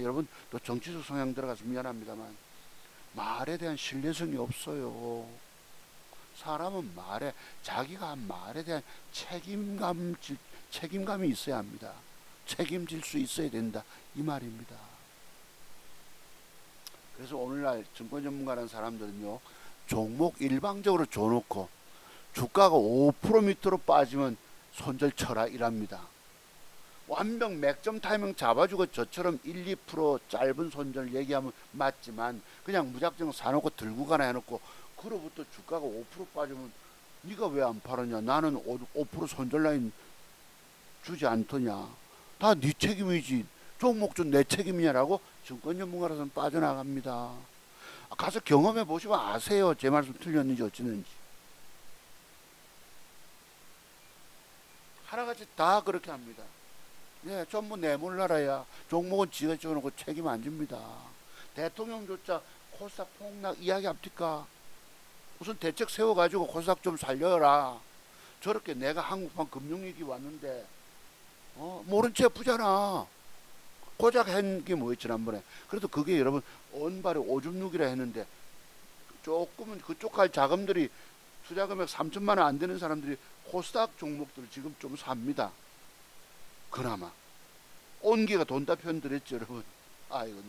여러분 또 정치적 성향 들어가서 미안합니다만 말에 대한 신뢰성이 없어요. 사람은 자기가 한 말에 대한 책임감이 있어야 합니다. 책임질 수 있어야 된다, 이 말입니다. 그래서 오늘날 증권 전문가라는 사람들은요, 종목 일방적으로 줘놓고 주가가 5% 밑으로 빠지면 손절 쳐라 이랍니다. 완벽 맥점 타이밍 잡아주고 저처럼 1, 2% 짧은 손절 얘기하면 맞지만 그냥 무작정 사놓고 들고 가나 해놓고 그로부터 주가가 5% 빠지면 네가 왜 안 팔았냐, 나는 5% 손절 라인 주지 않더냐, 다 네 책임이지, 종목 좀 내 책임이냐라고 증권 전문가로서는 빠져나갑니다. 가서 경험해 보시면 아세요. 제 말씀 틀렸는지 어찌는지. 하나같이 다 그렇게 합니다. 네, 전부 내몰라라야 종목은 지가 지어놓고 책임 안 집니다. 대통령조차 코스닥 폭락 이야기 합니까? 무슨 대책 세워가지고 코스닥 좀 살려라. 저렇게 내가 한국판 금융위기 왔는데 모른 채 부잖아. 고작 한 게 뭐였지 지난번에. 그래도 그게 여러분 언발에 오줌 누기라 했는데 조금은 그쪽 할 자금들이 투자 금액 3천만 원 안 되는 사람들이 코스닥 종목들을 지금 좀 삽니다. 그나마 온기가 돈다 편들었죠, 여러분. 이거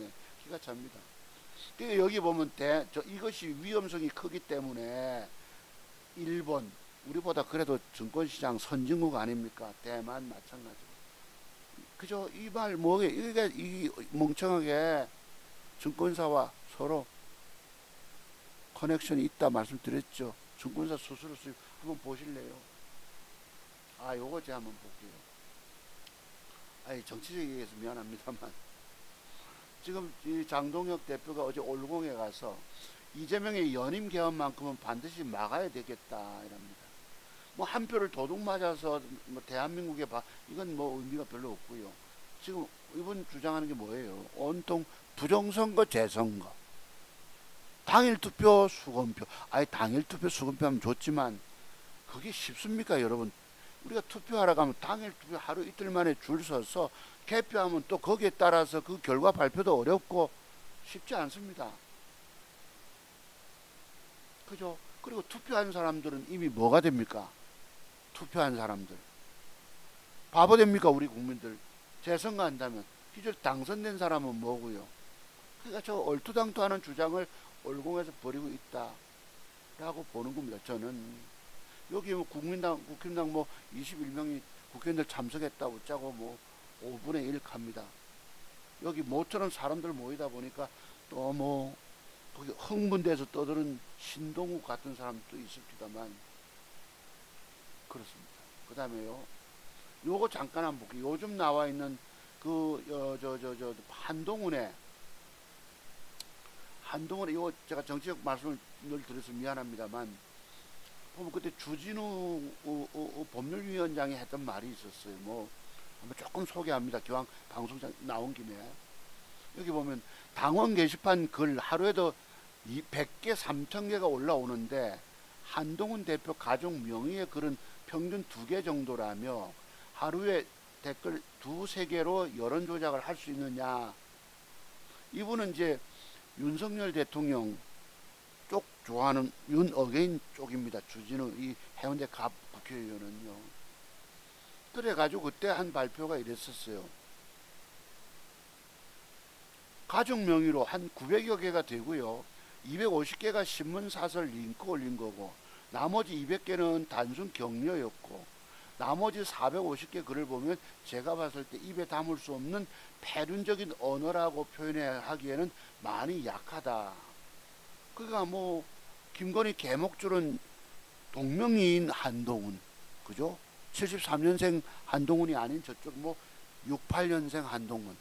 기가 찹니다. 그러니까 여기 보면 이것이 위험성이 크기 때문에 일본, 우리보다 그래도 증권시장 선진국 아닙니까? 대만 마찬가지로 그죠? 이 말 뭐게? 이게 이 멍청하게 증권사와 서로 커넥션이 있다 말씀드렸죠. 증권사 수수료 수입 한번 보실래요? 아, 요거 제가 한번 볼게요. 아니, 정치적 얘기해서 미안합니다만 지금 이 장동혁 대표가 어제 올공에 가서 이재명의 연임 개헌만큼은 반드시 막아야 되겠다 이랍니다. 뭐 한 표를 도둑 맞아서 뭐 대한민국에 이건 뭐 의미가 별로 없고요. 지금 이분 주장하는 게 뭐예요? 온통 부정선거 재선거 당일 투표 수검표. 아예 당일 투표 수검표 하면 좋지만 그게 쉽습니까 여러분? 우리가 투표하러 가면 당일 투표 하루 이틀 만에 줄 서서 개표하면 또 거기에 따라서 그 결과 발표도 어렵고 쉽지 않습니다. 그죠? 그리고 투표한 사람들은 이미 뭐가 됩니까? 투표한 사람들 바보 됩니까? 우리 국민들 재선거 한다면 기존 당선된 사람은 뭐고요? 그러니까 저 얼토당토하는 주장을 올공에서 벌이고 있다라고 보는 겁니다. 저는 여기 뭐 국힘당 뭐 21명이 국회의원들 참석했다고 짜고 뭐 5분의 1 갑니다. 여기 모처럼 사람들 모이다 보니까 또 뭐 거기 흥분돼서 떠드는 신동욱 같은 사람도 있습니다만 그렇습니다. 그 다음에요. 요거 잠깐 한번 볼게요. 요즘 나와 있는 한동훈의 이거 제가 정치적 말씀을 늘 드려서 미안합니다만 보면 그때 주진우 법률위원장이 했던 말이 있었어요. 뭐 한번 조금 소개합니다. 기왕 방송장 나온 김에 여기 보면 당원 게시판 글 하루에도 100개 3,000개가 올라오는데 한동훈 대표 가족 명의의 글은 평균 2개 정도라며 하루에 댓글 2-3개로 여론 조작을 할 수 있느냐. 이분은 이제 윤석열 대통령 쪽 좋아하는 윤어게인 쪽입니다. 주진우 이 해운대 갑 국회의원은요. 그래가지고 그때 한 발표가 이랬었어요. 가족 명의로 한 900여 개가 되고요. 250개가 신문사설 링크 올린 거고 나머지 200개는 단순 격려였고 나머지 450개 글을 보면 제가 봤을 때 입에 담을 수 없는 패륜적인 언어라고 표현하기에는 많이 약하다. 그러니까 뭐 김건희 개목줄은 동명이인 한동훈, 그죠? 73년생 한동훈이 아닌 저쪽 뭐 68년생 한동훈,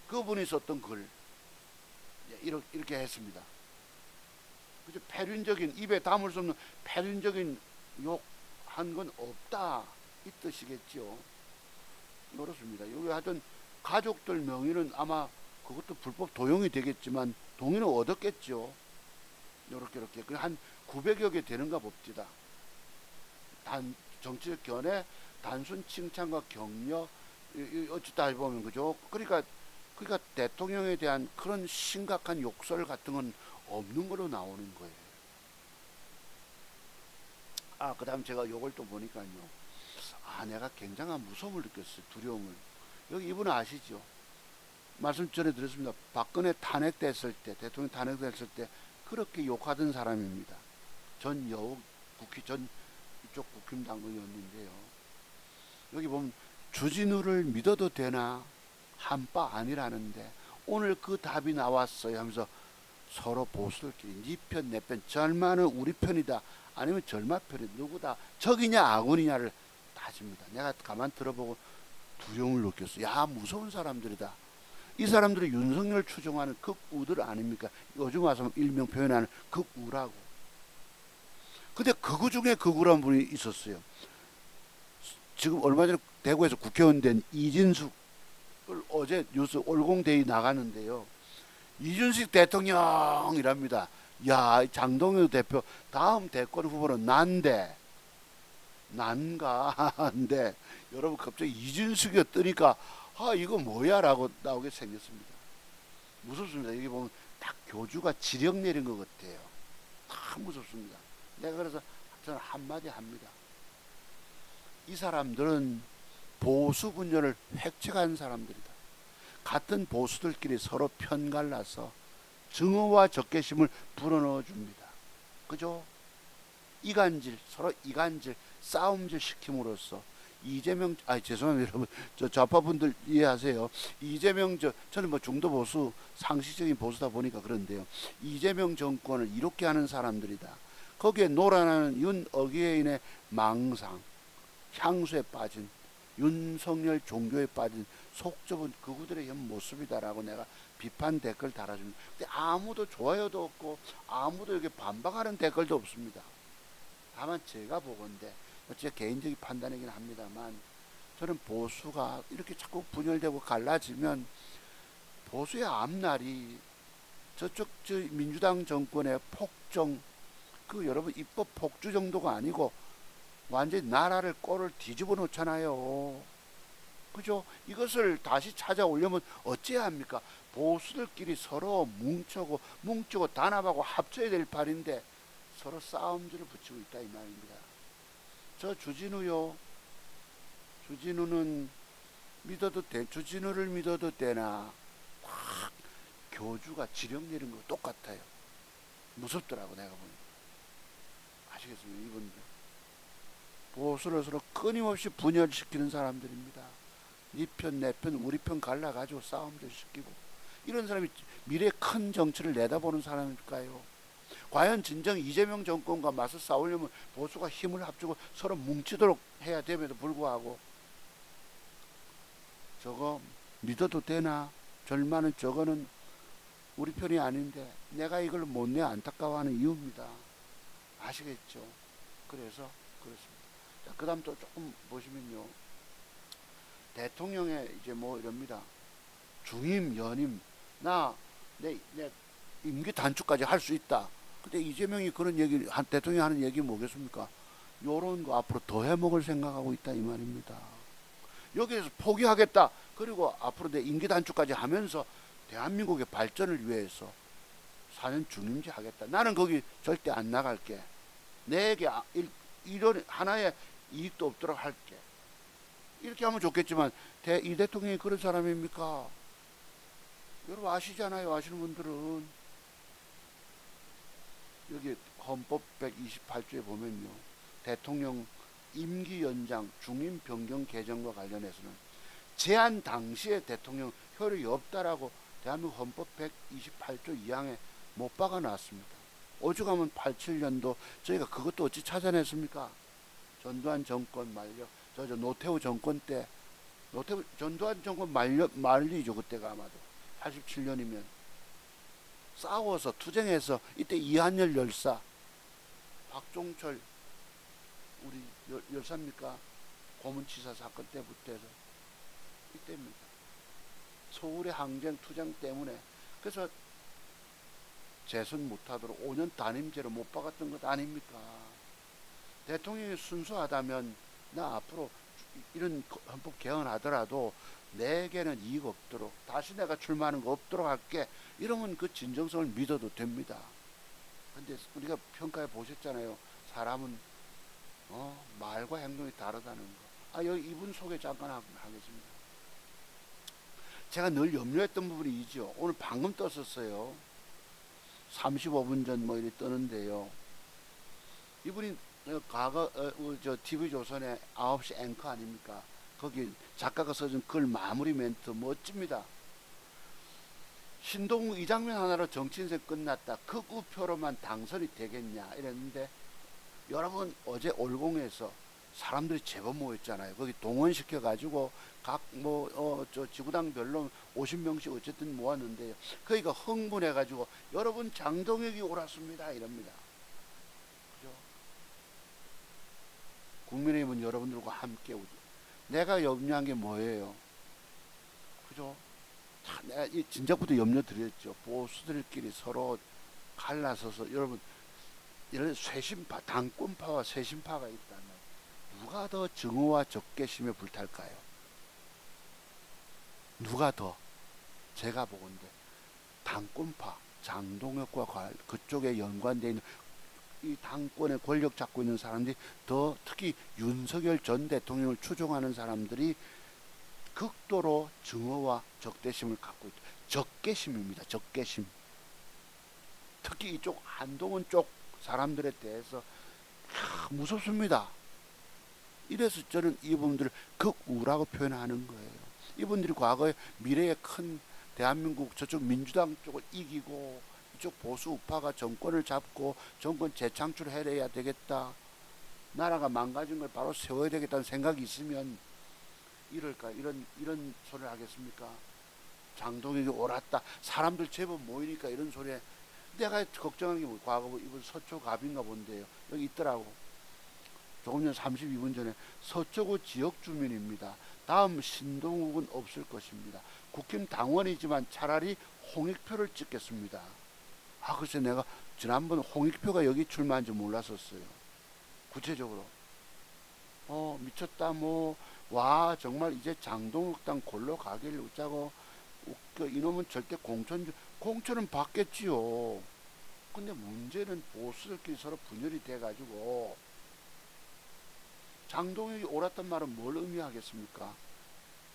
그분이 썼던 글 이렇게 했습니다. 그죠? 패륜적인 입에 담을 수 없는 패륜적인 욕한 건 없다 이 뜻이겠죠. 그렇습니다. 여기 하여튼 가족들 명의는 아마 그것도 불법 도용이 되겠지만 동의는 얻었겠죠. 이렇게 한 900여 개 되는가 봅니다. 정치적 견해, 단순 칭찬과 격려 어찌다 보면 그죠. 그러니까 대통령에 대한 그런 심각한 욕설 같은 건 없는 걸로 나오는 거예요. 그 다음 제가 요걸 또 보니까요. 내가 굉장한 무서움을 느꼈어요. 두려움을. 여기 이분은 아시죠? 말씀 전에 드렸습니다. 박근혜 탄핵됐을 때, 대통령 탄핵됐을 때 그렇게 욕하던 사람입니다. 전 여욱 전 이쪽 국힘당 의원인데요. 여기 보면 주진우를 믿어도 되나 한바 아니라는데 오늘 그 답이 나왔어요 하면서 서로 보수들끼리 니 편 내 편 절마는 우리 편이다 아니면 절마 편이 누구다 적이냐 아군이냐를 따집니다. 내가 가만 들어보고 두려움을 느꼈어. 야 무서운 사람들이다. 이 사람들이 윤석열 추종하는 극우들 아닙니까? 요즘 와서 일명 표현하는 극우라고. 근데 극우 중에 극우라는 분이 있었어요. 지금 얼마 전에 대구에서 국회의원 된 이진숙을 어제 뉴스 올공대회 나가는데요. 이준석 대통령이랍니다. 야 장동혁 대표 다음 대권 후보는 난데 난가인데 여러분 갑자기 이준석이 뜨니까 이거 뭐야 라고 나오게 생겼습니다. 무섭습니다. 여기 보면 딱 교주가 지령 내린 것 같아요. 다 무섭습니다. 내가 그래서 저는 한마디 합니다. 이 사람들은 보수 분열을 획책한 사람들이다. 같은 보수들끼리 서로 편갈라서 증오와 적개심을 불어넣어 줍니다. 그죠? 이간질, 서로 이간질, 싸움질 시킴으로써 이재명, 아 죄송합니다 여러분, 저 좌파분들 이해하세요. 이재명 저는 뭐 중도 보수, 상식적인 보수다 보니까 그런데요. 이재명 정권을 이렇게 하는 사람들이다. 거기에 놀아나는 윤어게인의 망상, 향수에 빠진 윤석열 종교에 빠진 속 좁은 그구들의 현 모습이다라고 내가 비판 댓글 달아줍니다. 근데 아무도 좋아요도 없고 아무도 여기 반박하는 댓글도 없습니다. 다만 제가 보건대 제 개인적인 판단이긴 합니다만 저는 보수가 이렇게 자꾸 분열되고 갈라지면 보수의 앞날이 저쪽 저 민주당 정권의 폭정 그 여러분 입법 폭주 정도가 아니고 완전히 나라를 꼴을 뒤집어 놓잖아요. 그죠? 이것을 다시 찾아오려면 어찌해야 합니까? 보수들끼리 서로 뭉치고 단합하고 합쳐야 될 판인데 서로 싸움질을 붙이고 있다 이 말입니다. 저 주진우요. 주진우는 주진우를 믿어도 되나? 확 교주가 지령 내린 거 똑같아요. 무섭더라고 내가 보니. 아시겠습니까 이분들? 보수를 서로 끊임없이 분열시키는 사람들입니다. 네 편, 내 편, 우리 편 갈라가지고 싸움들 시키고 이런 사람이 미래의 큰 정치를 내다보는 사람일까요? 과연 진정 이재명 정권과 맞서 싸우려면 보수가 힘을 합치고 서로 뭉치도록 해야 됨에도 불구하고 저거 믿어도 되나? 절만은 저거는 우리 편이 아닌데 내가 이걸 못 내 안타까워하는 이유입니다. 아시겠죠? 그래서 그렇습니다. 자, 그 다음 또 조금 보시면요. 대통령의 이제 뭐 이럽니다. 중임, 연임, 내 임기 단축까지 할 수 있다. 근데 이재명이 그런 얘기, 대통령이 하는 얘기 뭐겠습니까? 요런 거 앞으로 더 해먹을 생각하고 있다 이 말입니다. 여기에서 포기하겠다. 그리고 앞으로 내 임기 단축까지 하면서 대한민국의 발전을 위해서 4년 중임제 하겠다. 나는 거기 절대 안 나갈게. 내게 이런 하나의 이익도 없도록 할게. 이렇게 하면 좋겠지만 이 대통령이 그런 사람입니까? 여러분 아시잖아요. 아시는 분들은 여기 헌법 128조에 보면요. 대통령 임기 연장 중임 변경 개정과 관련해서는 제한 당시에 대통령 효력이 없다라고 대한민국 헌법 128조 2항에 못 박아 놨습니다. 오죽하면 87년도 저희가 그것도 어찌 찾아냈습니까? 전두환 정권 말려 노태우 정권 때 전두환 정권 말리죠. 그때가 아마도 87년이면 싸워서 투쟁해서 이때 이한열 열사 박종철 우리 열사입니까? 고문치사 사건 때부터 해서 이때입니다. 서울의 항쟁 투쟁 때문에 그래서 재선 못하도록 5년 단임제로 못 박았던 것 아닙니까? 대통령이 순수하다면 나 앞으로 이런 헌법 개헌하더라도 내게는 이익 없도록 다시 내가 출마하는 거 없도록 할게. 이러면 그 진정성을 믿어도 됩니다. 근데 우리가 평가해 보셨잖아요. 사람은 말과 행동이 다르다는 거. 여기 이분 소개 잠깐 하겠습니다. 제가 늘 염려했던 부분이 이죠. 오늘 방금 떴었어요. 35분 전 뭐 이렇게 뜨는데요. 이분이 과거 저 TV조선의 9시 앵커 아닙니까? 거기 작가가 써준 글 마무리 멘트 멋집니다. 신동욱 이 장면 하나로 정치 인생 끝났다. 극우표로만 당선이 되겠냐 이랬는데 여러분 어제 올공에서 사람들이 제법 모였잖아요. 거기 동원시켜 가지고 각 저 지구당별로 50명씩 어쨌든 모았는데요. 거기가 흥분해 가지고 여러분 장동혁이 옳았습니다 이럽니다. 그죠? 국민의힘은 여러분들과 함께 오죠. 내가 염려한 게 뭐예요? 그죠? 내가 진작부터 염려 드렸죠. 보수들끼리 서로 갈라서서 여러분 이런 쇄신파, 당권파와 쇄신파가 있다면 누가 더 증오와 적개심에 불탈까요? 누가 더? 제가 보건대 당권파, 장동혁과 그쪽에 연관되어 있는 이 당권의 권력 잡고 있는 사람들이 더 특히 윤석열 전 대통령을 추종하는 사람들이 극도로 증오와 적대심을 갖고 있다. 적개심입니다. 적개심. 특히 이쪽 한동훈 쪽 사람들에 대해서 무섭습니다. 이래서 저는 이분들을 극우라고 표현하는 거예요. 이분들이 과거에 미래의 큰 대한민국 저쪽 민주당 쪽을 이기고 이쪽 보수 우파가 정권을 잡고 정권 재창출해야 되겠다. 나라가 망가진 걸 바로 세워야 되겠다는 생각이 있으면 이럴까? 이런 소리를 하겠습니까? 장동혁이 옳았다. 사람들 제법 모이니까 이런 소리에 내가 걱정한 게 뭐, 과거 이번 서초갑인가 본데요. 여기 있더라고. 조금 전 32분 전에 서초구 지역 주민입니다. 다음 신동욱은 없을 것입니다. 국힘 당원이지만 차라리 홍익표를 찍겠습니다. 아, 글쎄 내가 지난번 홍익표가 여기 출마한 줄 몰랐었어요. 구체적으로. 미쳤다 뭐. 와 정말 이제 장동욱당 골로 가길 웃자고 이놈은 절대 공천은 받겠지요. 근데 문제는 보수들끼리 서로 분열이 돼가지고 장동혁이 옳았단 말은 뭘 의미하겠습니까?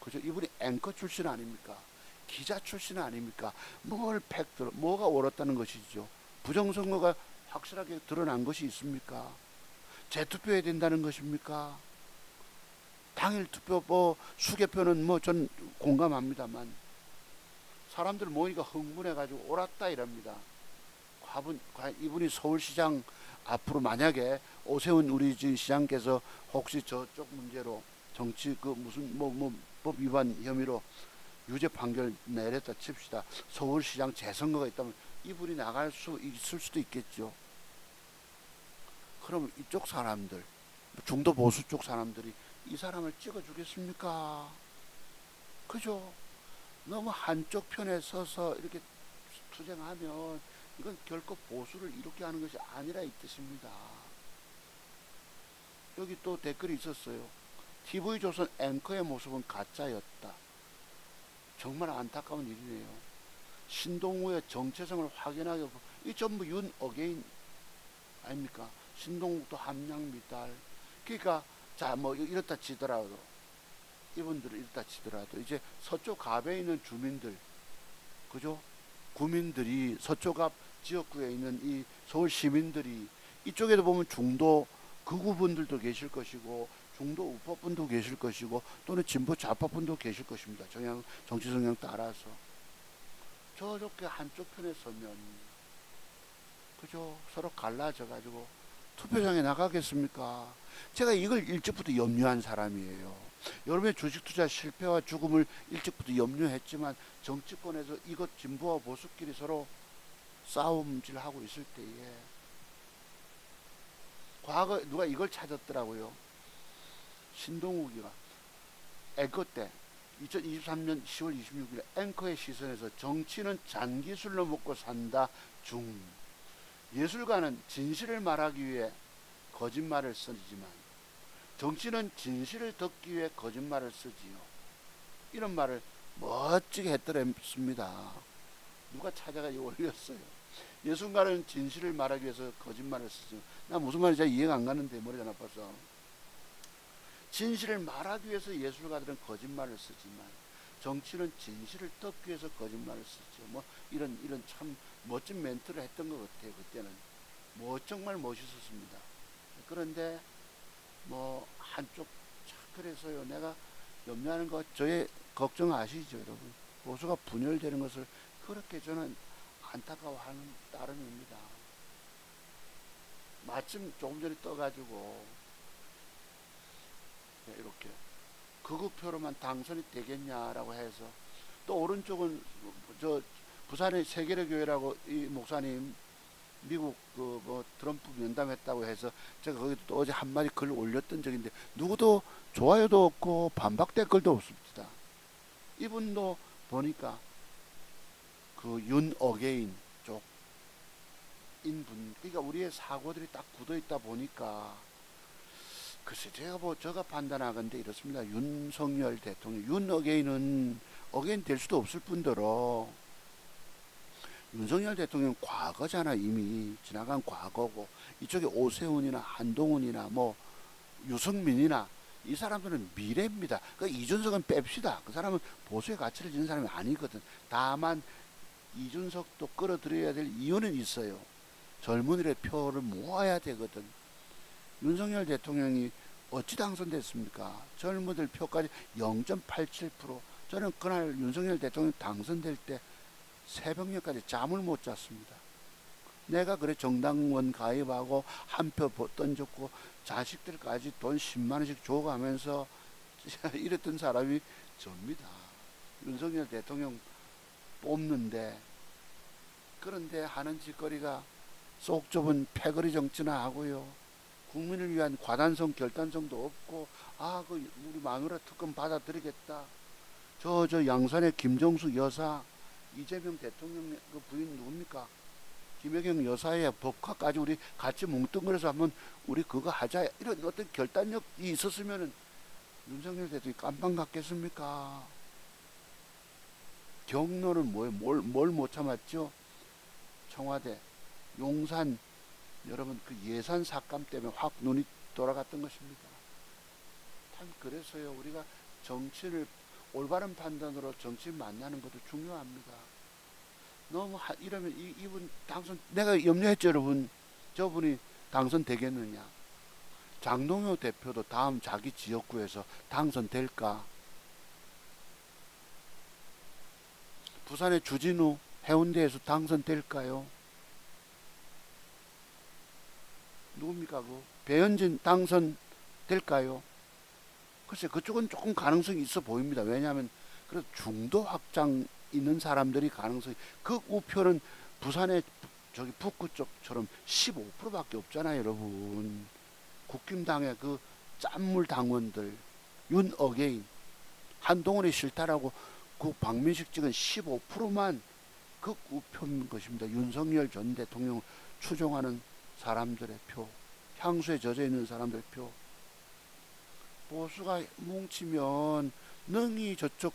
그죠? 이분이 앵커 출신 아닙니까? 기자 출신 아닙니까? 뭘 팩트로 뭐가 옳았다는 것이죠. 부정선거가 확실하게 드러난 것이 있습니까? 재투표해야 된다는 것입니까? 당일 투표 수개표는 뭐 전 공감합니다만 사람들 모이니까 흥분해가지고 옳았다 이럽니다. 이분이 서울시장 앞으로 만약에 오세훈 우리 시장께서 혹시 저쪽 문제로 정치 무슨 법 위반 혐의로 유죄 판결 내렸다 칩시다. 서울시장 재선거가 있다면 이분이 나갈 수 있을 수도 있겠죠. 그럼 이쪽 사람들 중도 보수 쪽 사람들이 이 사람을 찍어주겠습니까? 그죠? 너무 한쪽 편에 서서 이렇게 투쟁하면 이건 결코 보수를 이렇게 하는 것이 아니라 이 뜻입니다. 여기 또 댓글이 있었어요. TV조선 앵커의 모습은 가짜였다. 정말 안타까운 일이네요. 신동우의 정체성을 확인하게 이 전부 윤 어게인 아닙니까? 신동욱도 함량 미달. 그러니까 자 뭐 이렇다 치더라도 이분들은 이렇다 치더라도 이제 서초갑에 있는 주민들 그죠? 구민들이 서초갑 지역구에 있는 이 서울 시민들이 이쪽에도 보면 중도 극우분들도 계실 것이고 중도 우파분도 계실 것이고 또는 진보 좌파분도 계실 것입니다. 정치 성향 따라서 저렇게 한쪽 편에 서면 그죠? 서로 갈라져 가지고 투표장에 나가겠습니까? 제가 이걸 일찍부터 염려한 사람이에요. 여러분의 주식 투자 실패와 죽음을 일찍부터 염려했지만 정치권에서 이것 진보와 보수끼리 서로 싸움질하고 있을 때에 과거 누가 이걸 찾았더라고요. 신동욱이가 앵커 때 2023년 10월 26일 앵커의 시선에서 정치는 잔기술로 먹고 산다 중 예술가는 진실을 말하기 위해 거짓말을 쓰지만 정치는 진실을 덮기 위해 거짓말을 쓰지요. 이런 말을 멋지게 했더랬습니다. 누가 찾아가 올렸어요. 예술가는 진실을 말하기 위해서 거짓말을 쓰지요. 나 무슨 말인지 잘 이해가 안 가는데 머리가 나빠서. 진실을 말하기 위해서 예술가들은 거짓말을 쓰지만 정치는 진실을 덮기 위해서 거짓말을 쓰죠. 뭐 이런 참 멋진 멘트를 했던 것 같아요. 그때는 정말 멋있었습니다. 그런데 뭐 한쪽 그래서요. 내가 염려하는 거 저의 걱정 아시죠, 여러분? 보수가 분열되는 것을 그렇게 저는 안타까워하는 따름입니다. 마침 조금 전에 떠가지고 이렇게 극우표로만 당선이 되겠냐라고 해서 또 오른쪽은 저 부산의 세계의 교회라고 이 목사님 미국 트럼프 면담했다고 해서 제가 거기도 또 어제 한마디 글 올렸던 적인데 누구도 좋아요도 없고 반박 댓글도 없습니다. 이분도 보니까 그 윤 어게인 쪽 인분 그러니까 우리의 사고들이 딱 굳어 있다 보니까 글쎄 제가 판단하건데 이렇습니다. 윤석열 대통령 윤 어게인은 어게인 될 수도 없을 뿐더러 윤석열 대통령 과거잖아. 이미 지나간 과거고 이쪽에 오세훈이나 한동훈이나 뭐 유승민이나 이 사람들은 미래입니다. 그 이준석은 뺍시다. 그 사람은 보수의 가치를 지닌 사람이 아니거든. 다만 이준석도 끌어들여야 될 이유는 있어요. 젊은이들의 표를 모아야 되거든. 윤석열 대통령이 어찌 당선됐습니까? 젊은들 표까지 0.87%. 저는 그날 윤석열 대통령 당선될 때 새벽녘까지 잠을 못 잤습니다. 내가 그래 정당원 가입하고 한 표 던졌고 자식들까지 돈 10만 원씩 줘가면서 이랬던 사람이 접니다. 윤석열 대통령 뽑는데, 그런데 하는 짓거리가 속 좁은 패거리 정치나 하고요. 국민을 위한 과단성 결단성도 없고, 그 우리 마누라 특검 받아들이겠다. 저 양산의 김정숙 여사, 이재명 대통령 그 부인 누굽니까? 김혜경 여사의 법화까지 우리 같이 뭉뚱그려서 한번 우리 그거 하자, 이런 어떤 결단력이 있었으면은 윤석열 대통령이 깜빵 갔겠습니까? 경로는 뭐예요? 뭘 못 참았죠? 청와대, 용산, 여러분 그 예산 삭감 때문에 확 눈이 돌아갔던 것입니다. 참 그래서요, 우리가 정치를 올바른 판단으로 정치 만나는 것도 중요합니다. 너무 이러면 이분 당선, 내가 염려했죠, 여러분. 저분이 당선되겠느냐. 장동효 대표도 다음 자기 지역구에서 당선될까? 부산의 주진우 해운대에서 당선될까요? 누굽니까? 배현진 당선될까요? 글쎄, 그쪽은 조금 가능성이 있어 보입니다. 왜냐하면 그래도 중도 확장 있는 사람들이 가능성이, 그 우표는 부산의 저기 북구 쪽처럼 15%밖에 없잖아요, 여러분. 국힘당의 그 짠물 당원들, 윤 어게인, 한동훈이 싫다라고 그 박민식 찍은 15%만 그 우표인 것입니다. 윤석열 전 대통령 추종하는 사람들의 표, 향수에 젖어 있는 사람들의 표. 보수가 뭉치면 능히 저쪽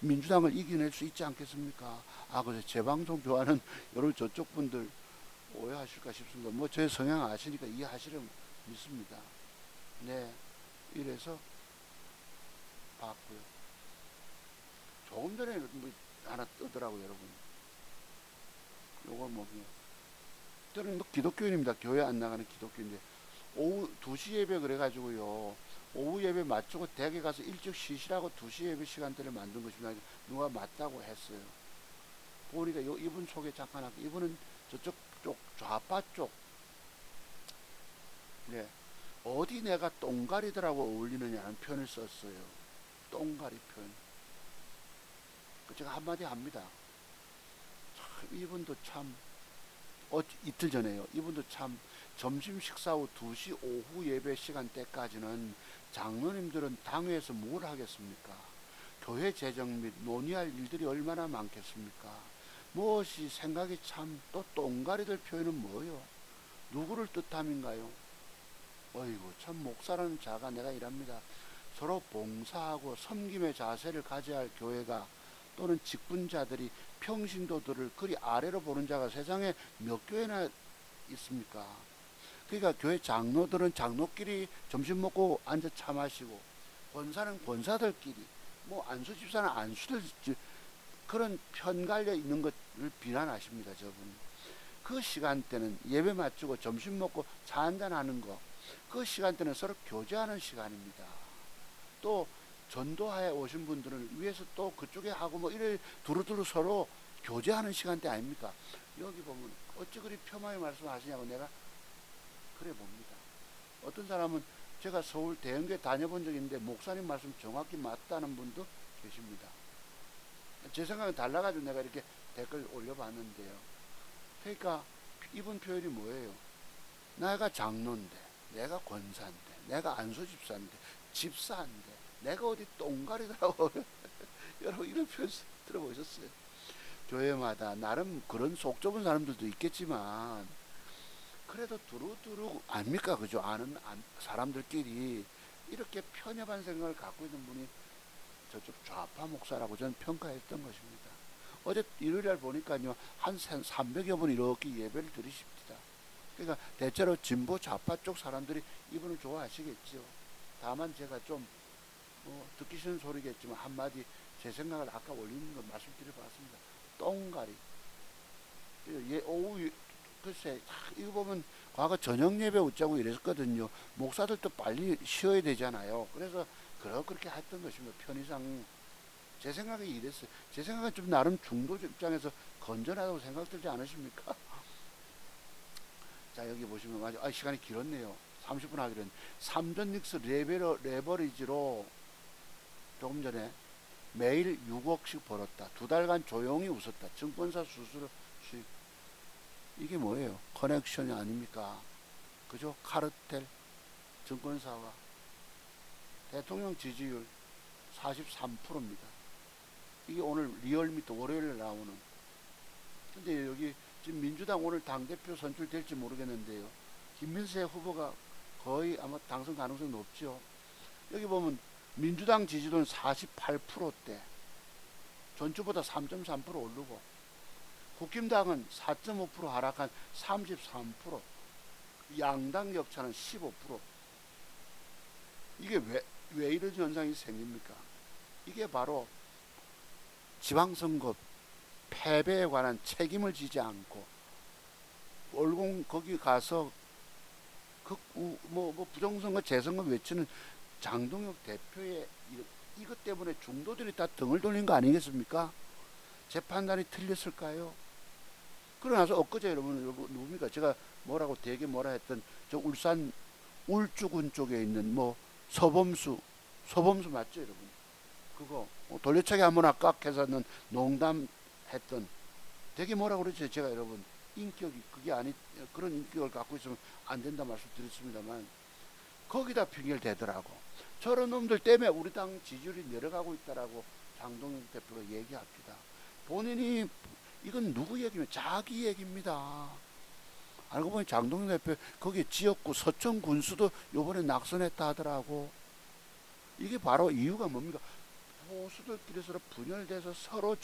민주당을 이겨낼 수 있지 않겠습니까? 그래서 제 방송 좋아하는 여러분 저쪽 분들 오해하실까 싶습니다. 뭐 제 성향 아시니까 이해하시려 믿습니다. 네, 이래서 봤고요. 조금 전에 뭐 하나 뜨더라고요, 여러분. 요거 뭐 저는 뭐 기독교인입니다. 교회 안 나가는 기독교인데 오후 2시 예배 그래가지고요. 오후 예배 맞추고 댁에 가서 일찍 쉬시라고 2시 예배 시간대를 만든 것입니다. 누가 맞다고 했어요. 보니까 이분 소개 잠깐 할게요. 이분은 저쪽 쪽, 좌파 쪽. 네. 어디 내가 똥가리들하고 어울리느냐는 표현을 썼어요. 똥가리 표현. 제가 한마디 합니다. 참, 이분도 참, 이틀 전에요. 이분도 참, 점심 식사 후 2시 오후 예배 시간대까지는 장로님들은 당회에서 뭘 하겠습니까? 교회 재정 및 논의할 일들이 얼마나 많겠습니까? 무엇이 생각이 참, 또 똥가리들 표현은 뭐요? 누구를 뜻함인가요? 어이구, 참 목사라는 자가 내가 이랍니다. 서로 봉사하고 섬김의 자세를 가져야 할 교회가, 또는 직분자들이 평신도들을 그리 아래로 보는 자가 세상에 몇 교회나 있습니까? 그러니까 교회 장로들은 장로끼리 점심 먹고 앉아 차 마시고, 권사는 권사들끼리, 뭐 안수 집사는 안수들, 그런 편갈려 있는 것을 비난하십니다, 저분. 그 시간대는 예배 마치고 점심 먹고 차 한잔 하는 거, 그 시간대는 서로 교제하는 시간입니다. 또 전도하에 오신 분들은 위에서 또 그쪽에 하고 뭐 이래 두루두루 서로 교제하는 시간대 아닙니까? 여기 보면 어찌 그리 폄하의 말씀하시냐고 내가 그래 봅니다. 어떤 사람은 제가 서울 대형교회 다녀본 적이 있는데 목사님 말씀 정확히 맞다는 분도 계십니다. 제 생각은 달라가지고 내가 이렇게 댓글 올려봤는데요. 그러니까 이분 표현이 뭐예요? 내가 장로인데, 내가 권사인데, 내가 안수집사인데, 집사인데, 내가 어디 똥가리더라고. 여러분 이런 표현 들어보셨어요? 교회마다 나름 그런 속 좁은 사람들도 있겠지만, 그래도 두루두루 아닙니까? 그죠? 아는 사람들끼리 이렇게 편협한 생각을 갖고 있는 분이 저쪽 좌파 목사라고 저는 평가했던 것입니다. 어제 일요일날 보니까요, 한 300여 분 이렇게 예배를 드리십니다. 그러니까 대체로 진보 좌파 쪽 사람들이 이분을 좋아하시겠죠. 다만 제가 좀 듣기 싫은 소리겠지만 한마디 제 생각을 아까 올리는 거 말씀드려봤습니다. 똥가리. 오후 글쎄, 이거 보면 과거 저녁 예배 웃자고 이랬거든요. 목사들도 빨리 쉬어야 되잖아요. 그래서 그렇게 했던 것입니다. 편의상 제 생각에 이랬어요. 제 생각은 좀 나름 중도 입장에서 건전하다고 생각 들지 않으십니까? 자, 여기 보시면 아주 시간이 길었네요. 30분 하기로 했는데 3전 닉스 레버리지로 조금 전에 매일 6억씩 벌었다. 2달간 조용히 웃었다. 증권사 수수료 수익. 이게 뭐예요? 커넥션이 아닙니까? 그죠? 카르텔 증권사와 대통령 지지율 43%입니다. 이게 오늘 리얼미터 월요일에 나오는. 근데 여기 지금 민주당 오늘 당대표 선출될지 모르겠는데요. 김민세 후보가 거의 아마 당선 가능성이 높죠. 여기 보면 민주당 지지도는 48%대, 전주보다 3.3% 오르고, 국힘당은 4.5% 하락한 33%, 양당 격차는 15%. 이게 왜 이런 현상이 생깁니까? 이게 바로 지방선거 패배에 관한 책임을 지지 않고 월공 거기 가서 부정선거 재선거 외치는 장동혁 대표의 이것 때문에 중도들이 다 등을 돌린 거 아니겠습니까? 제 판단이 틀렸을까요? 그러나서 엊그제 여러분 누굽니까? 제가 되게 뭐라 했던 저 울산 울주군 쪽에 있는 서범수 맞죠 여러분? 그거 돌려차기 한번 아깝해서는 농담했던 되게 뭐라 그러죠? 제가 여러분 인격이 그게 아니 그런 인격을 갖고 있으면 안 된다 말씀드렸습니다만 거기다 핑계대더라고. 저런 놈들 때문에 우리 당 지지율이 내려가고 있다라고 장동혁 대표가 얘기합니다. 본인이 이건 누구 얘기면 자기 얘기입니다. 알고 보니 장동혁 대표 거기 지역구 서천 군수도 요번에 낙선했다 하더라고. 이게 바로 이유가 뭡니까? 보수들끼리 서로 분열돼서 서로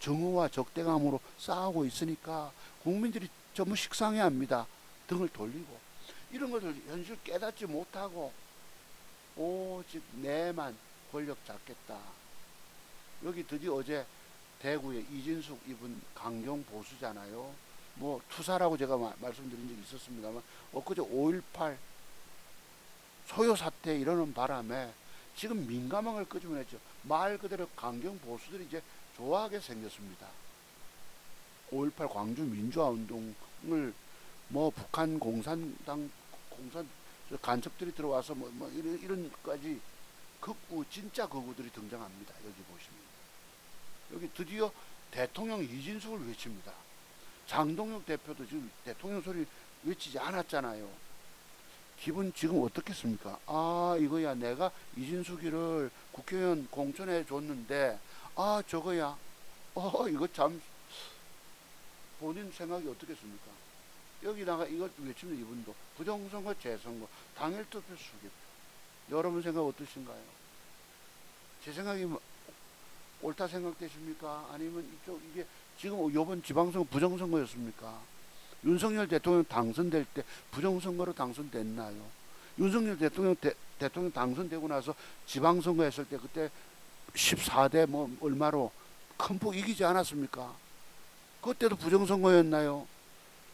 정오와 적대감으로 싸우고 있으니까 국민들이 전부 식상해합니다. 등을 돌리고 이런 것을 현실 깨닫지 못하고 오직 내만 권력 잡겠다. 여기 드디어 어제 대구에 이진숙 이분 강경 보수잖아요. 투사라고 제가 말씀드린 적이 있었습니다만 엊그제 5.18 소요 사태 이러는 바람에 지금 민감함을 끄집어냈죠. 말 그대로 강경 보수들이 이제 좋아하게 생겼습니다. 5.18 광주 민주화 운동을 북한 공산당 간첩들이 들어와서 이런까지 진짜 극우들이 등장합니다. 여기 보시면 여기 드디어 대통령 이진숙을 외칩니다. 장동혁 대표도 지금 대통령 소리 외치지 않았잖아요. 기분 지금 어떻겠습니까? 이거야 내가 이진숙이를 국회의원 공천해 줬는데 저거야 이거 참 본인 생각이 어떻겠습니까? 여기다가 이것 외치면 이분도 부정선거 재선거 당일 투표 수립. 여러분 생각 어떠신가요? 제 생각이 옳다 생각되십니까? 아니면 이게 지금 이번 지방선거 부정선거였습니까? 윤석열 대통령 당선될 때 부정선거로 당선됐나요? 윤석열 대통령 당선되고 나서 지방선거 했을 때 그때 14대 얼마로 큰 폭 이기지 않았습니까? 그때도 부정선거였나요?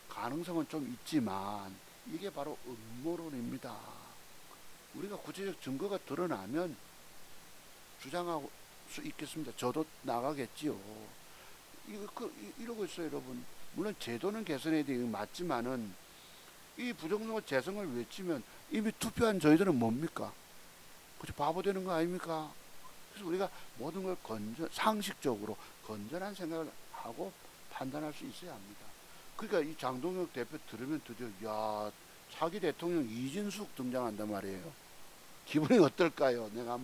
가능성은 좀 있지만 이게 바로 음모론입니다. 우리가 구체적 증거가 드러나면 주장할 수 있겠습니다. 저도 나가겠지요. 이러고 있어요, 여러분. 물론 제도는 개선해야 되는 맞지만은 이 부정선거 재선을 외치면 이미 투표한 저희들은 뭡니까? 그치, 바보 되는 거 아닙니까? 그래서 우리가 모든 걸 상식적으로 건전한 생각을 하고 판단할 수 있어야 합니다. 그러니까 이 장동혁 대표 들으면 드디어 차기 대통령 이진숙 등장한단 말이에요. 기분이 어떨까요? 내가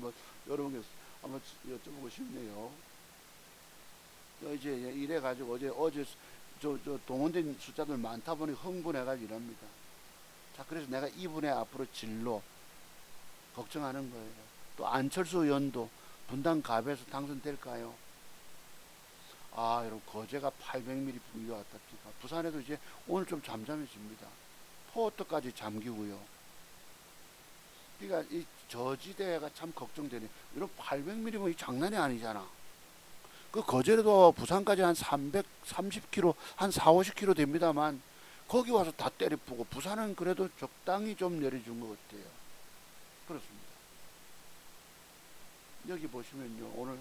여러분께 한번 여쭤보고 싶네요. 이제 이래가지고 어제 저 동원된 숫자들 많다 보니 흥분해가지고 이럽니다. 자, 그래서 내가 이분의 앞으로 진로 걱정하는 거예요. 또 안철수 의원도 분당 갑에서 당선될까요? 여러분 거제가 800mm 비가 왔답니다. 부산에도 이제 오늘 좀 잠잠해집니다. 포터까지 잠기고요. 그러니까 이 저지대가 참 걱정되네. 이런 800mm면 이 장난이 아니잖아. 그 거제도 부산까지 한 330km, 한 4, 50km 됩니다만 거기 와서 다 때려부고 부산은 그래도 적당히 좀 내려준 것 같아요. 그렇습니다. 여기 보시면요. 오늘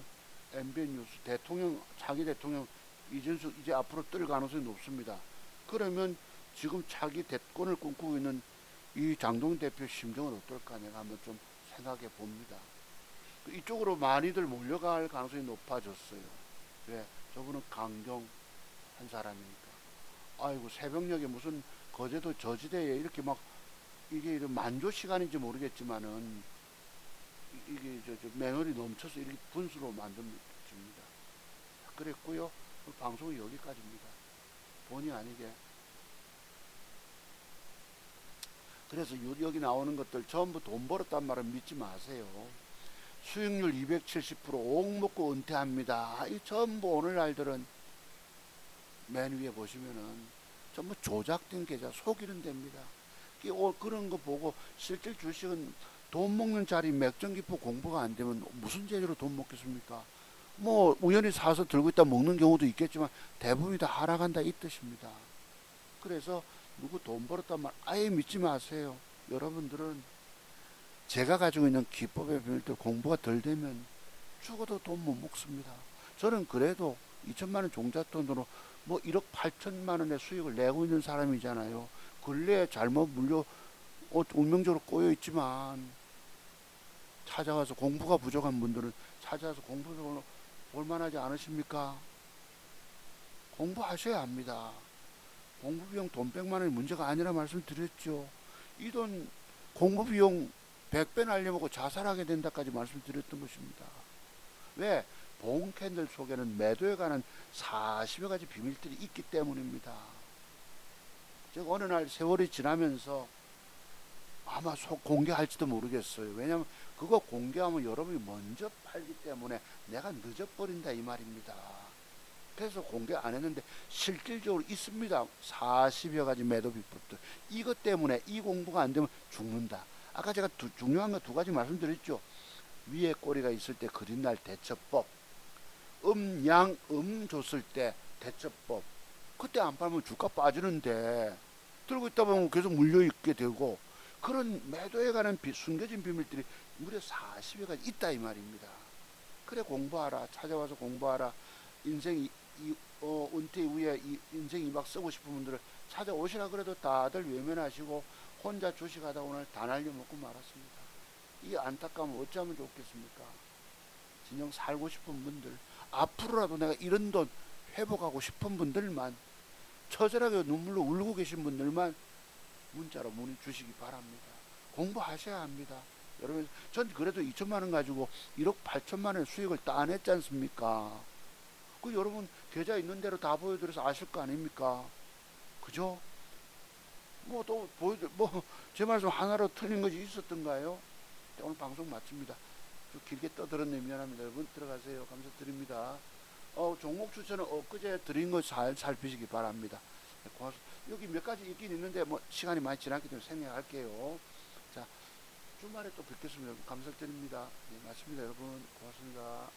MBN 뉴스 대통령, 차기 대통령 이준석 이제 앞으로 뜰 가능성이 높습니다. 그러면 지금 차기 대권을 꿈꾸고 있는 이 장동윤 대표 심정은 어떨까 내가 한번 좀 생각해 봅니다. 이쪽으로 많이들 몰려갈 가능성이 높아졌어요. 왜? 저분은 강경 한 사람이니까. 아이고 새벽녘에 무슨 거제도 저지대에 이렇게 막 이게 만조 시간인지 모르겠지만은 이게 매너리 넘쳐서 이렇게 분수로 만듭니다. 그랬고요. 방송이 여기까지입니다. 본의 아니게. 그래서 여기 나오는 것들 전부 돈 벌었단 말은 믿지 마세요. 수익률 270% 옥 먹고 은퇴합니다. 이 전부 오늘날들은 맨 위에 보시면은 전부 조작된 계좌 속이는 됩니다. 그런 거 보고 실제 주식은 돈 먹는 자리 맥정기포 공부가 안 되면 무슨 재료로 돈 먹겠습니까? 뭐 우연히 사서 들고 있다 먹는 경우도 있겠지만 대부분이 다 하락한다 이 뜻입니다. 그래서 누구 돈 벌었단 말 아예 믿지 마세요. 여러분들은 제가 가지고 있는 기법의 비밀들 공부가 덜 되면 죽어도 돈 못 먹습니다. 저는 그래도 2천만 원 종잣돈으로 뭐 1억 8천만 원의 수익을 내고 있는 사람이잖아요. 근래에 잘못 운명적으로 꼬여 있지만 찾아와서 공부가 부족한 분들은 찾아와서 공부 볼만하지 않으십니까? 공부하셔야 합니다. 공부비용 돈 100만 원이 문제가 아니라 말씀드렸죠. 이 돈 공부비용 100배 날려먹고 자살하게 된다까지 말씀드렸던 것입니다. 왜? 봉 캔들 속에는 매도에 관한 40여 가지 비밀들이 있기 때문입니다. 즉 어느 날 세월이 지나면서 아마 공개할지도 모르겠어요. 왜냐하면 그거 공개하면 여러분이 먼저 팔기 때문에 내가 늦어버린다 이 말입니다. 그래서 공개 안 했는데 실질적으로 있습니다. 40여 가지 매도 비법들. 이것 때문에 이 공부가 안 되면 죽는다. 아까 제가 중요한 거 2가지 말씀드렸죠. 위에 꼬리가 있을 때 그린 날 대처법. 양, 줬을 때 대처법. 그때 안 팔면 주가 빠지는데 들고 있다 보면 계속 물려있게 되고 그런 매도에 관한 숨겨진 비밀들이 무려 40여 가지 있다 이 말입니다. 그래 공부하라. 찾아와서 공부하라. 인생 은퇴 이후에 인생 2박 쓰고 싶은 분들을 찾아오시라 그래도 다들 외면하시고 혼자 주식하다 오늘 다 날려먹고 말았습니다. 이 안타까움 어찌하면 좋겠습니까? 진정 살고 싶은 분들, 앞으로라도 내가 이런 돈 회복하고 싶은 분들만, 처절하게 눈물로 울고 계신 분들만 문자로 문의 주시기 바랍니다. 공부하셔야 합니다. 여러분, 전 그래도 2천만 원 가지고 1억 8천만 원 수익을 따냈지 않습니까? 그 여러분 계좌 있는 대로 다 보여드려서 아실 거 아닙니까? 그죠? 뭐 또 제 말씀 하나로 틀린 것이 있었던가요? 오늘 방송 마칩니다. 좀 길게 떠들었네 미안합니다. 여러분 들어가세요. 감사드립니다. 종목 추천은 엊그제 드린 거 잘 살피시기 바랍니다. 네, 고맙습니다. 여기 몇 가지 있긴 있는데 뭐 시간이 많이 지났기 때문에 생략할게요. 자, 주말에 또 뵙겠습니다. 감사드립니다. 네, 맞습니다. 여러분 고맙습니다.